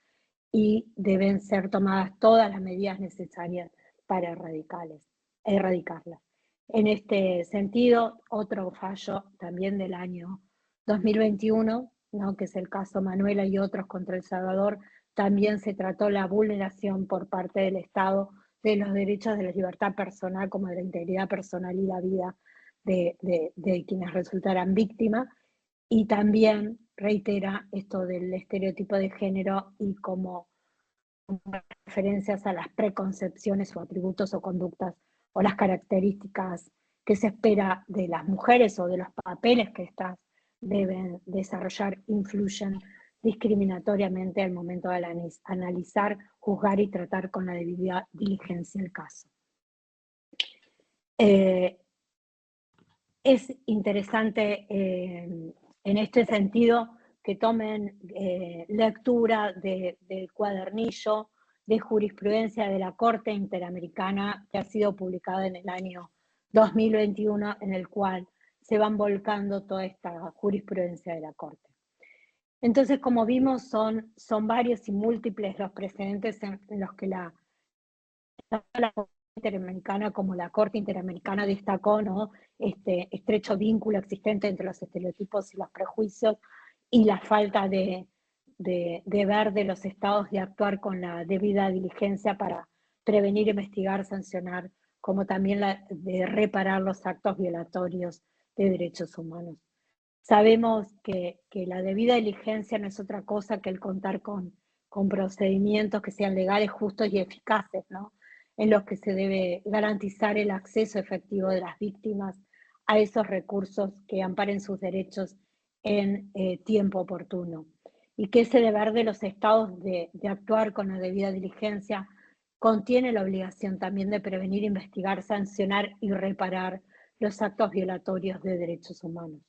y deben ser tomadas todas las medidas necesarias para erradicarlas. En este sentido, otro fallo también del año 2021, ¿no? Que es el caso Manuela y otros contra El Salvador, también se trató la vulneración por parte del Estado de los derechos de la libertad personal, como de la integridad personal y la vida de quienes resultaran víctimas, y también reitera esto del estereotipo de género y como referencias a las preconcepciones o atributos o conductas o las características que se espera de las mujeres o de los papeles que éstas deben desarrollar influyen discriminatoriamente al momento de analizar, juzgar y tratar con la debida diligencia el caso. Es interesante en este sentido que tomen lectura del cuadernillo de jurisprudencia de la Corte Interamericana que ha sido publicado en el año 2021, en el cual se van volcando toda esta jurisprudencia de la Corte. Entonces, como vimos, son varios y múltiples los precedentes en los que la Corte Interamericana, como la Corte Interamericana destacó, ¿no? Este estrecho vínculo existente entre los estereotipos y los prejuicios y la falta de ver de los estados de actuar con la debida diligencia para prevenir, investigar, sancionar, como también de reparar los actos violatorios de derechos humanos. Sabemos que la debida diligencia no es otra cosa que el contar con procedimientos que sean legales, justos y eficaces, ¿no? En los que se debe garantizar el acceso efectivo de las víctimas a esos recursos que amparen sus derechos en tiempo oportuno. Y que ese deber de los estados de actuar con la debida diligencia contiene la obligación también de prevenir, investigar, sancionar y reparar los actos violatorios de derechos humanos.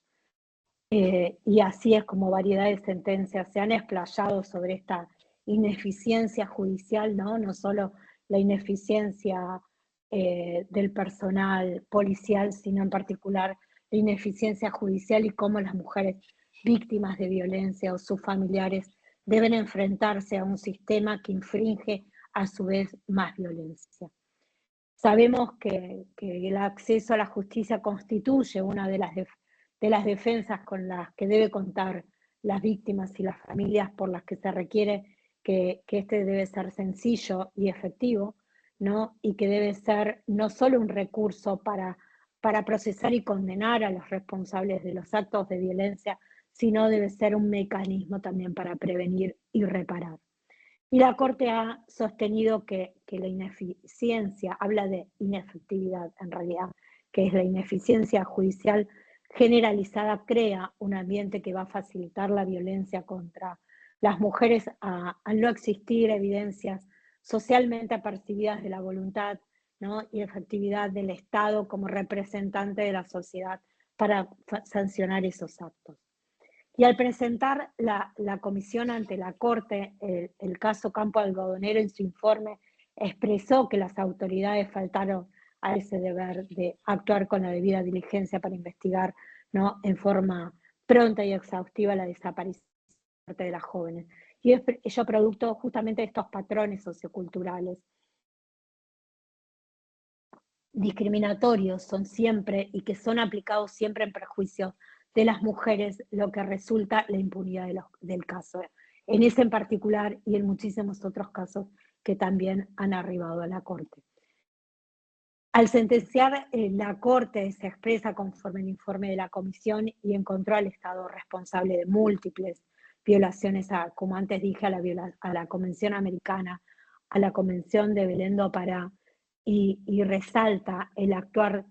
Y así es como variedad de sentencias se han explayado sobre esta ineficiencia judicial, ¿no? No solo la ineficiencia del personal policial, sino en particular la ineficiencia judicial y cómo las mujeres víctimas de violencia o sus familiares deben enfrentarse a un sistema que infringe a su vez más violencia. Sabemos que el acceso a la justicia constituye una de las defensas con las que debe contar las víctimas y las familias, por las que se requiere que este debe ser sencillo y efectivo, ¿no? Y que debe ser no solo un recurso para procesar y condenar a los responsables de los actos de violencia, sino debe ser un mecanismo también para prevenir y reparar. Y la Corte ha sostenido que la ineficiencia, habla de inefectividad en realidad, que es la ineficiencia judicial generalizada, crea un ambiente que va a facilitar la violencia contra las mujeres al no existir evidencias socialmente apercibidas de la voluntad, ¿no? Y efectividad del Estado como representante de la sociedad para sancionar esos actos. Y al presentar la comisión ante la Corte el caso Campo Algodonero, en su informe expresó que las autoridades faltaron a ese deber de actuar con la debida diligencia para investigar, ¿no? En forma pronta y exhaustiva la desaparición de las jóvenes. y es ello producto justamente de estos patrones socioculturales discriminatorios son siempre y que son aplicados siempre en perjuicio de las mujeres, lo que resulta la impunidad del caso. En ese en particular y en muchísimos otros casos que también han arribado a la Corte. Al sentenciar, la Corte se expresa conforme el informe de la Comisión y encontró al Estado responsable de múltiples violaciones, como antes dije, a la Convención Americana, a la Convención de Belém do Pará, y resalta el actuar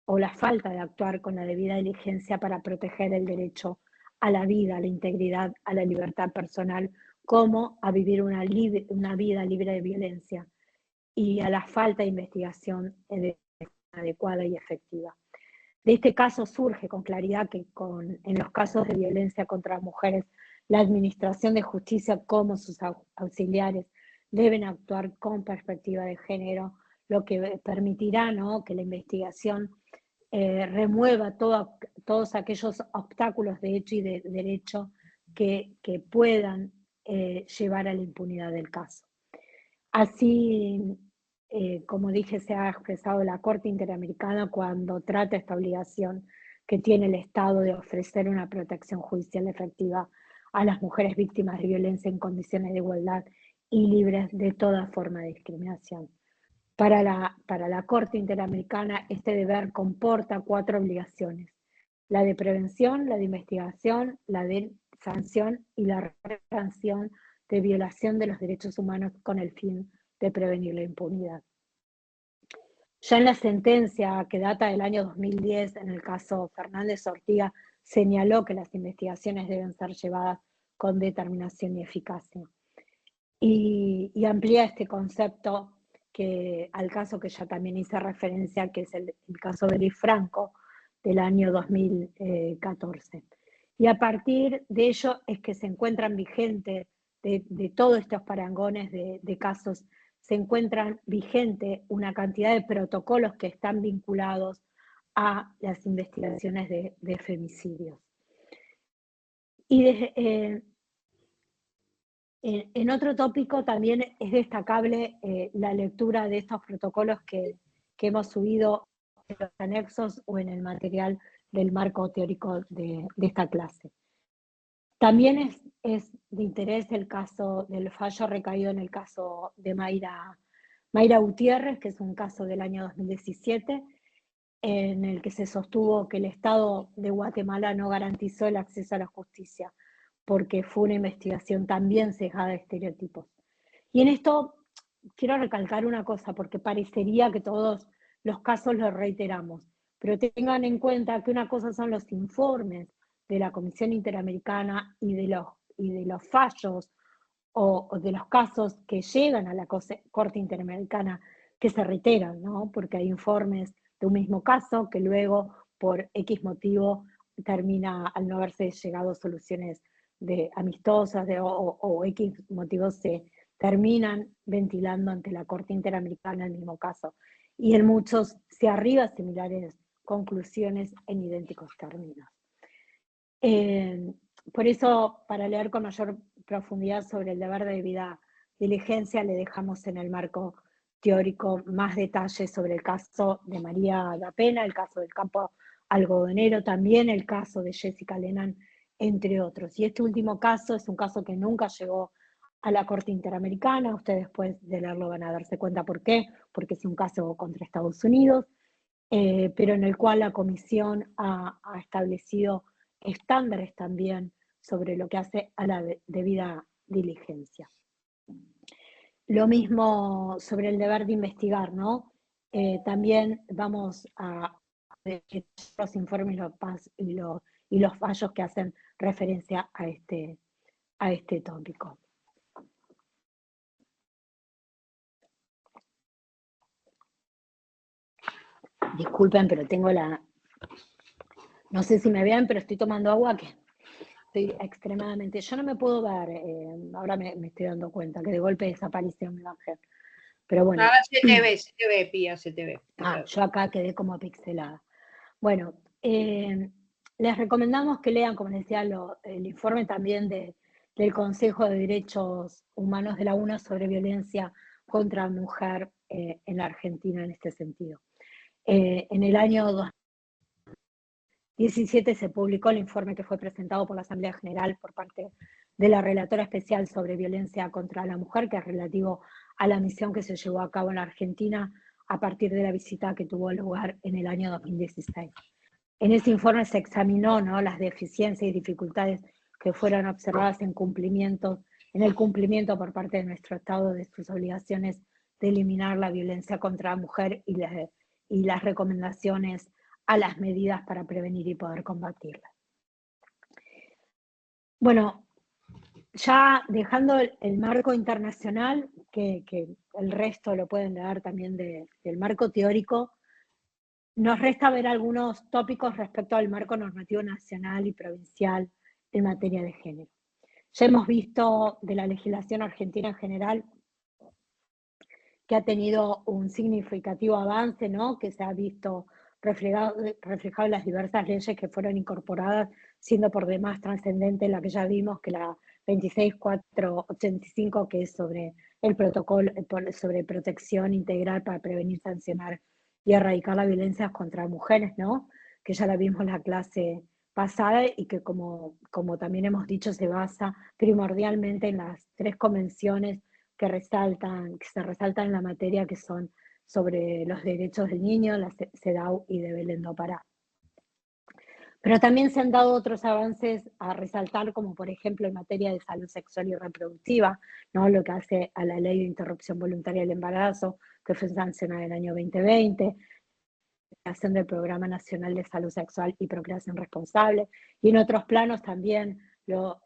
o la falta de actuar con la debida diligencia para proteger el derecho a la vida, a la integridad, a la libertad personal, como a vivir una vida libre de violencia, y a la falta de investigación adecuada y efectiva. De este caso surge con claridad que en los casos de violencia contra las mujeres, la Administración de Justicia como sus auxiliares deben actuar con perspectiva de género, lo que permitirá, ¿no?, que la investigación remueva todos aquellos obstáculos de hecho y de derecho que puedan llevar a la impunidad del caso. Así, como dije, se ha expresado la Corte Interamericana cuando trata esta obligación que tiene el Estado de ofrecer una protección judicial efectiva a las mujeres víctimas de violencia en condiciones de igualdad y libres de toda forma de discriminación. Para la Corte Interamericana, este deber comporta 4 obligaciones: la de prevención, la de investigación, la de sanción y la reparación de violación de los derechos humanos con el fin de prevenir la impunidad. Ya en la sentencia que data del año 2010, en el caso Fernández Ortiga, señaló que las investigaciones deben ser llevadas con determinación y eficacia. Y amplía este concepto al caso que ya también hice referencia, que es el caso de Liz Franco del año 2014. Y a partir de ello es que se encuentran vigentes, de todos estos parangones de casos, se encuentran vigentes una cantidad de protocolos que están vinculados a las investigaciones de femicidios. Y en otro tópico también es destacable la lectura de estos protocolos que hemos subido en los anexos o en el material del marco teórico de esta clase. También es de interés el caso del fallo recaído en el caso de Mayra Gutiérrez, que es un caso del año 2017, en el que se sostuvo que el Estado de Guatemala no garantizó el acceso a la justicia, porque fue una investigación también sesgada de estereotipos. Y en esto quiero recalcar una cosa, porque parecería que todos los casos los reiteramos, pero tengan en cuenta que una cosa son los informes de la Comisión Interamericana y de los fallos o de los casos que llegan a la Corte Interamericana que se reiteran, ¿no? Porque hay informes de un mismo caso que luego, por X motivo, termina al no haberse llegado a soluciones amistosas o X motivos se terminan ventilando ante la Corte Interamericana el mismo caso. Y en muchos se arriba a similares conclusiones en idénticos términos. Por eso, para leer con mayor profundidad sobre el deber de debida diligencia, le dejamos en el marco teórico más detalles sobre el caso de María da Pena, el caso del campo algodonero, también el caso de Jessica Lennon, entre otros. Y este último caso es un caso que nunca llegó a la Corte Interamericana. Ustedes después de leerlo van a darse cuenta por qué, porque es un caso contra Estados Unidos, pero en el cual la Comisión ha establecido estándares también sobre lo que hace a la debida diligencia. Lo mismo sobre el deber de investigar, ¿no? También vamos a ver los informes y los fallos que hacen referencia a este tópico. Disculpen, pero tengo no sé si me ven, pero estoy tomando agua que estoy extremadamente... Yo no me puedo ver, ahora me estoy dando cuenta que de golpe desapareció mi imagen. Pero bueno. Ahora se te ve, Pía, se te ve. Yo acá quedé como pixelada. Bueno, les recomendamos que lean, como les decía, el informe también de del Consejo de Derechos Humanos de la ONU sobre violencia contra la mujer en la Argentina en este sentido. En el año 2017 se publicó el informe que fue presentado por la Asamblea General por parte de la Relatora Especial sobre Violencia contra la Mujer, que es relativo a la misión que se llevó a cabo en la Argentina a partir de la visita que tuvo lugar en el año 2016. En ese informe se examinó, ¿no?, las deficiencias y dificultades que fueron observadas en el cumplimiento por parte de nuestro Estado de sus obligaciones de eliminar la violencia contra la mujer y las recomendaciones a las medidas para prevenir y poder combatirla. Bueno, ya dejando el marco internacional, que el resto lo pueden leer también del marco teórico, nos resta ver algunos tópicos respecto al marco normativo nacional y provincial en materia de género. Ya hemos visto de la legislación argentina en general que ha tenido un significativo avance, ¿no?, que se ha visto reflejado en las diversas leyes que fueron incorporadas, siendo por demás trascendente la que ya vimos, que la 26485, que es sobre el protocolo sobre protección integral para prevenir, sancionar y erradicar la violencia contra mujeres, ¿no?, que ya la vimos en la clase pasada y que como también hemos dicho se basa primordialmente en las 3 convenciones que se resaltan en la materia, que son sobre los derechos del niño, la CEDAW y de Belén do Pará. Pero también se han dado otros avances a resaltar, como por ejemplo en materia de salud sexual y reproductiva, ¿no?, lo que hace a la Ley de Interrupción Voluntaria del Embarazo, que fue sancionada en el año 2020, la creación del Programa Nacional de Salud Sexual y Procreación Responsable, y en otros planos también lo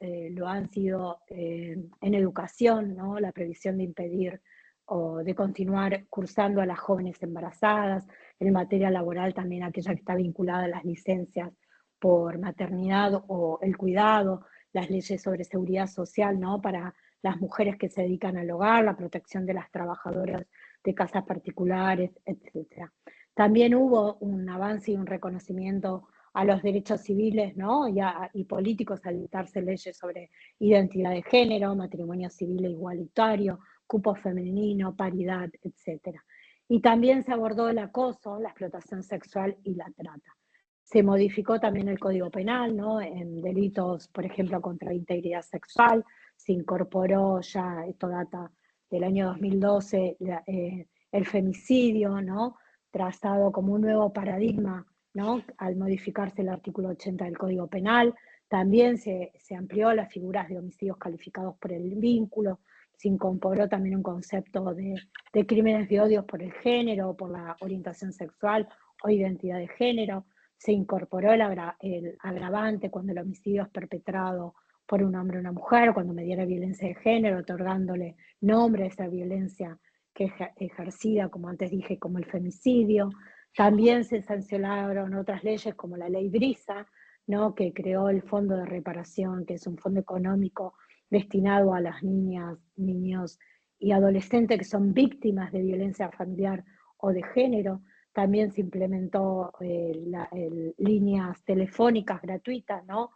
han sido en educación, ¿no?, la previsión de impedir o de continuar cursando a las jóvenes embarazadas, en materia laboral también aquella que está vinculada a las licencias por maternidad o el cuidado, las leyes sobre seguridad social, ¿no?, para las mujeres que se dedican al hogar, la protección de las trabajadoras de casas particulares, etc. También hubo un avance y un reconocimiento a los derechos civiles, ¿no?, y políticos al dictarse leyes sobre identidad de género, matrimonio civil e igualitario, cupo femenino, paridad, etc. Y también se abordó el acoso, la explotación sexual y la trata. Se modificó también el Código Penal, ¿no?, en delitos, por ejemplo, contra la integridad sexual. Se incorporó ya, esto data del año 2012, el femicidio, ¿no?, trazado como un nuevo paradigma, ¿no?, al modificarse el artículo 80 del Código Penal. También se amplió las figuras de homicidios calificados por el vínculo. Se incorporó también un concepto de crímenes de odio por el género, por la orientación sexual o identidad de género. Se incorporó el agravante cuando el homicidio es perpetrado por un hombre o una mujer, cuando mediara violencia de género, otorgándole nombre a esa violencia que es ejercida, como antes dije, como el femicidio. También se sancionaron otras leyes como la ley Brisa, ¿no?, que creó el Fondo de Reparación, que es un fondo económico destinado a las niñas, niños y adolescentes que son víctimas de violencia familiar o de género. También se implementó líneas telefónicas gratuitas, ¿no?,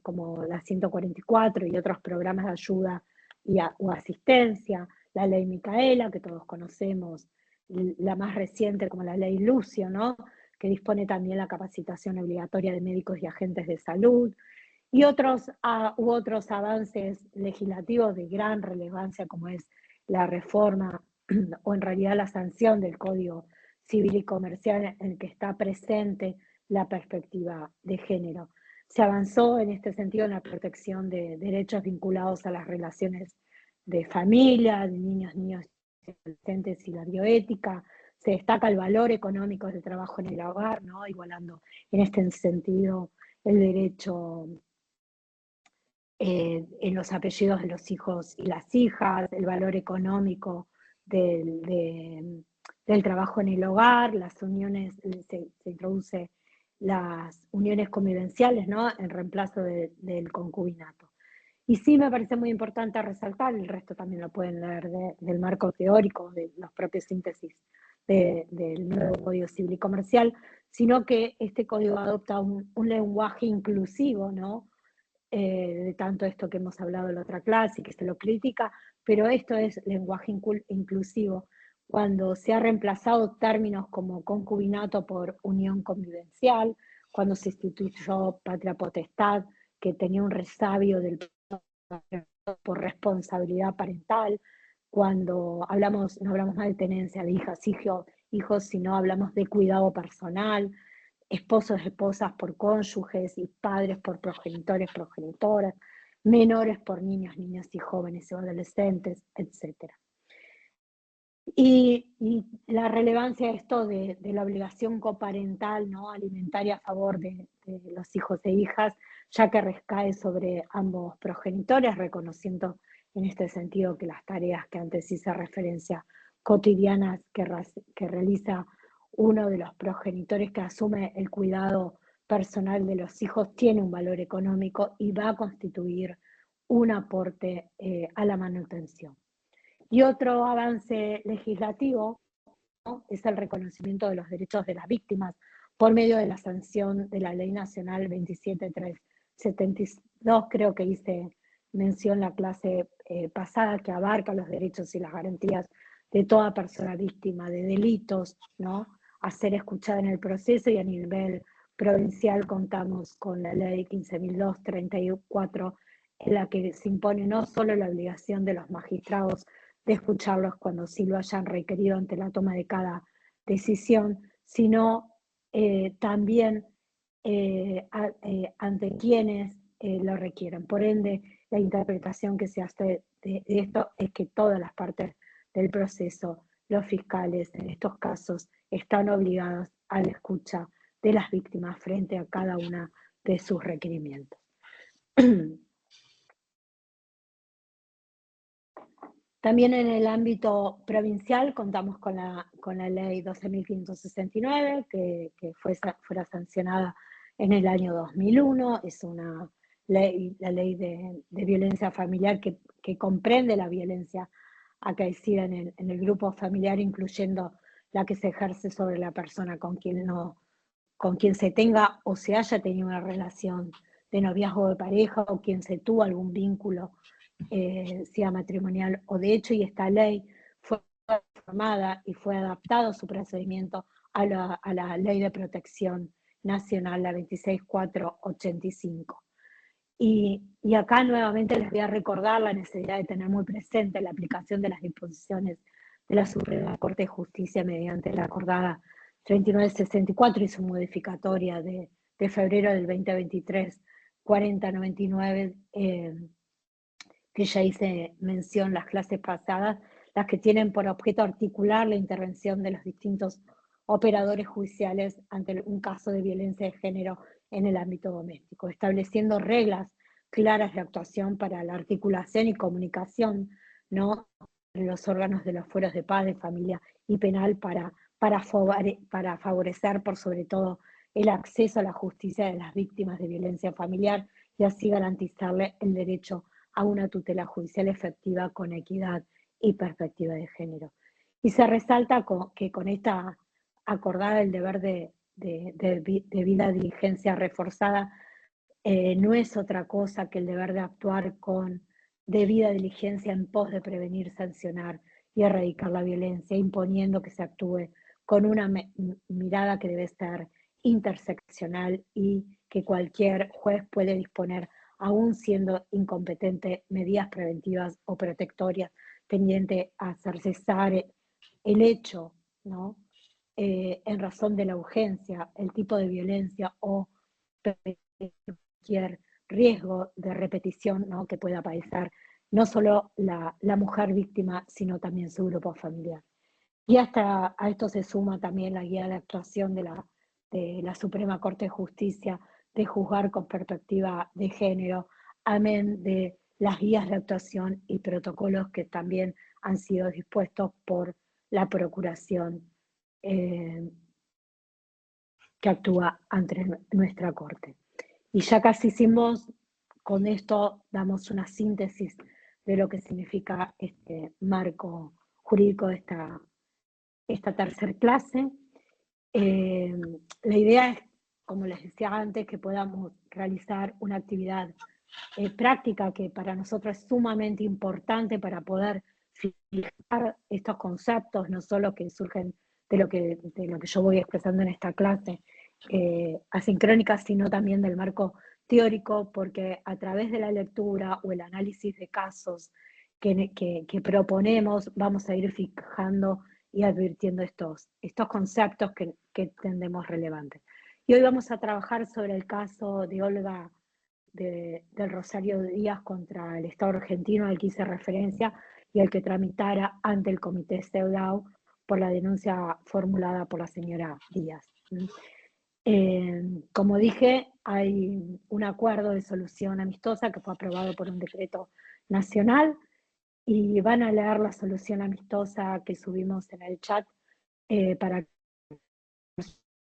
como la 144 y otros programas de ayuda o asistencia. La ley Micaela, que todos conocemos, la más reciente como la ley Lucio, ¿no?, que dispone también la capacitación obligatoria de médicos y agentes de salud, y otros avances legislativos de gran relevancia, como es la reforma o en realidad la sanción del Código Civil y Comercial, en el que está presente la perspectiva de género. Se avanzó en este sentido en la protección de derechos vinculados a las relaciones de familia, de niños y adolescentes y la bioética. Se destaca el valor económico del trabajo en el hogar, ¿no?, igualando en este sentido el derecho en los apellidos de los hijos y las hijas, el valor económico del trabajo en el hogar, las uniones, se introduce las uniones convivenciales, ¿no?, en reemplazo del concubinato. Y sí me parece muy importante resaltar, el resto también lo pueden leer del marco teórico, de los propios síntesis del nuevo Código Civil y Comercial, sino que este código adopta un lenguaje inclusivo, ¿no?, de tanto esto que hemos hablado en la otra clase, que se lo critica, pero esto es lenguaje inclusivo, cuando se ha reemplazado términos como concubinato por unión convivencial, cuando se instituyó patria potestad, que tenía un resabio del por responsabilidad parental, cuando no hablamos más de tenencia de hijos, sino hablamos de cuidado personal, esposos, esposas por cónyuges y padres por progenitores, progenitoras, menores por niños, niñas y jóvenes y adolescentes, etc. Y la relevancia de esto de la obligación coparental, ¿no?, alimentaria a favor de los hijos e hijas, ya que recae sobre ambos progenitores, reconociendo en este sentido que las tareas que antes hice referencia cotidianas que realiza uno de los progenitores que asume el cuidado personal de los hijos tiene un valor económico y va a constituir un aporte a la manutención. Y otro avance legislativo, ¿no?, es el reconocimiento de los derechos de las víctimas por medio de la sanción de la Ley Nacional 27372, creo que hice mención la clase pasada, que abarca los derechos y las garantías de toda persona víctima de delitos, ¿no?, a ser escuchada en el proceso, y a nivel provincial contamos con la Ley 15.234, en la que se impone no solo la obligación de los magistrados de escucharlos cuando sí lo hayan requerido ante la toma de cada decisión, sino también ante quienes lo requieran. Por ende, la interpretación que se hace de esto es que todas las partes del proceso, los fiscales en estos casos, están obligados a la escucha de las víctimas frente a cada una de sus requerimientos. También en el ámbito provincial contamos con la ley 12.569, que fuera sancionada en el año 2001. Es una ley, la ley de violencia familiar que comprende la violencia acaecida en el grupo familiar, incluyendo la que se ejerce sobre la persona con quien se tenga o se haya tenido una relación de noviazgo de pareja, o quien se tuvo algún vínculo, sea matrimonial o de hecho, y esta ley fue formada y fue adaptado su procedimiento a la Ley de Protección Nacional, la 26485. Y acá nuevamente les voy a recordar la necesidad de tener muy presente la aplicación de las disposiciones de la Suprema Corte de Justicia mediante la acordada 3964 y su modificatoria de febrero del 2023, 4099, que ya hice mención las clases pasadas, las que tienen por objeto articular la intervención de los distintos operadores judiciales ante un caso de violencia de género en el ámbito doméstico, estableciendo reglas claras de actuación para la articulación y comunicación, ¿no?, entre los órganos de los fueros de paz, de familia y penal para favorecer por sobre todo el acceso a la justicia de las víctimas de violencia familiar y así garantizarle el derecho a una tutela judicial efectiva con equidad y perspectiva de género. Y se resalta que con esta acordada el deber de debida diligencia reforzada no es otra cosa que el deber de actuar con debida diligencia en pos de prevenir, sancionar y erradicar la violencia, imponiendo que se actúe con una mirada que debe ser interseccional y que cualquier juez puede disponer, aún siendo incompetente, medidas preventivas o protectorias tendiente a hacer cesar el hecho, ¿no?, en razón de la urgencia, el tipo de violencia o cualquier riesgo de repetición, ¿no?, que pueda padecer no solo la mujer víctima, sino también su grupo familiar. Y hasta a esto se suma también la guía de actuación de la Suprema Corte de Justicia de juzgar con perspectiva de género, amén de las guías de actuación y protocolos que también han sido dispuestos por la Procuración que actúa ante nuestra Corte. Y ya casi sin voz, con esto damos una síntesis de lo que significa este marco jurídico de esta tercera clase. La idea es, como les decía antes, que podamos realizar una actividad práctica que para nosotros es sumamente importante para poder fijar estos conceptos, no solo que surgen de lo que yo voy expresando en esta clase asincrónica, sino también del marco teórico, porque a través de la lectura o el análisis de casos que proponemos, vamos a ir fijando y advirtiendo estos conceptos que entendemos relevantes. Y hoy vamos a trabajar sobre el caso de Olga del Rosario Díaz contra el Estado argentino, al que hice referencia, y al que tramitara ante el Comité CEDAW por la denuncia formulada por la señora Díaz. Como dije, hay un acuerdo de solución amistosa que fue aprobado por un decreto nacional, y van a leer la solución amistosa que subimos en el chat para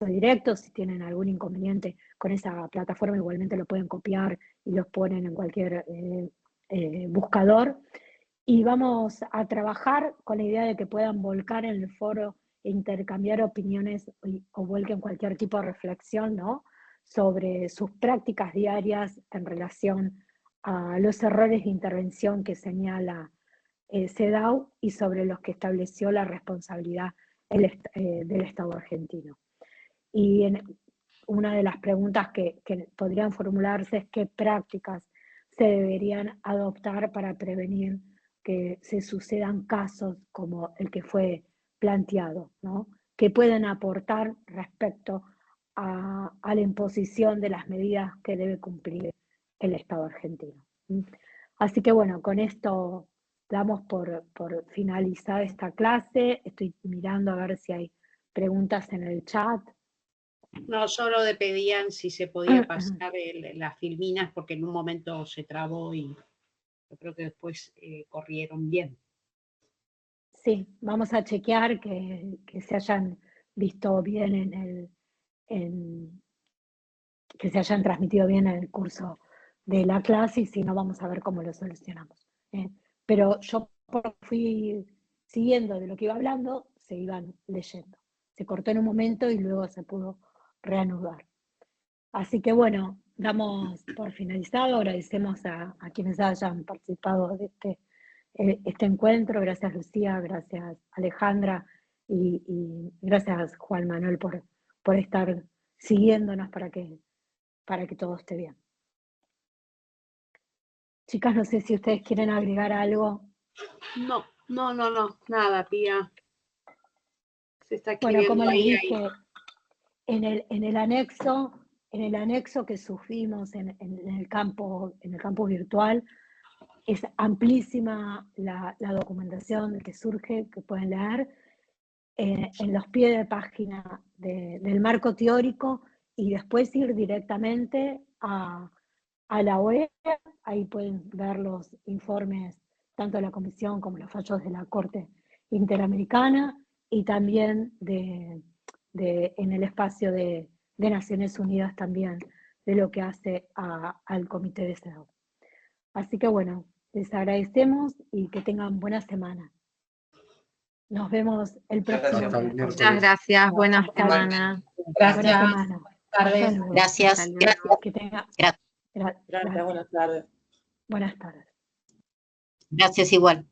directo. Si tienen algún inconveniente con esa plataforma, igualmente lo pueden copiar y los ponen en cualquier buscador. Y vamos a trabajar con la idea de que puedan volcar en el foro e intercambiar opiniones o vuelquen cualquier tipo de reflexión, ¿no?, sobre sus prácticas diarias en relación a los errores de intervención que señala CEDAW y sobre los que estableció la responsabilidad del Estado argentino. Y una de las preguntas que podrían formularse es qué prácticas se deberían adoptar para prevenir que se sucedan casos como el que fue planteado, ¿no?, que pueden aportar respecto a la imposición de las medidas que debe cumplir el Estado argentino. Así que bueno, con esto damos por finalizada esta clase. Estoy mirando a ver si hay preguntas en el chat. No, solo le pedían si se podía pasar las filminas, porque en un momento se trabó y yo creo que después corrieron bien. Sí, vamos a chequear que se hayan visto bien que se hayan transmitido bien en el curso de la clase, y si no, vamos a ver cómo lo solucionamos. Pero yo fui siguiendo de lo que iba hablando, se iban leyendo. Se cortó en un momento y luego se pudo reanudar. Así que bueno, damos por finalizado. Agradecemos a quienes hayan participado de este encuentro. Gracias Lucía, gracias Alejandra y gracias Juan Manuel por estar siguiéndonos para que todo esté bien. Chicas, no sé si ustedes quieren agregar algo. No, nada, Pía. Se está escribiendo. Bueno, como les dije, en el anexo que sufrimos en el campo virtual, es amplísima la documentación que surge, que pueden leer en los pies de página del marco teórico, y después ir directamente a la web. Ahí pueden ver los informes tanto de la Comisión como los fallos de la Corte Interamericana, y también en el espacio de Naciones Unidas también, de lo que hace al Comité de CEDAW. Así que bueno, les agradecemos y que tengan buena semana. Nos vemos el próximo día. Muchas gracias, buenas semanas. Gracias. Buenas semana. Tardes. Gracias. Que tenga, Gracias, gracias. buenas tardes. Buenas tardes. Gracias igual.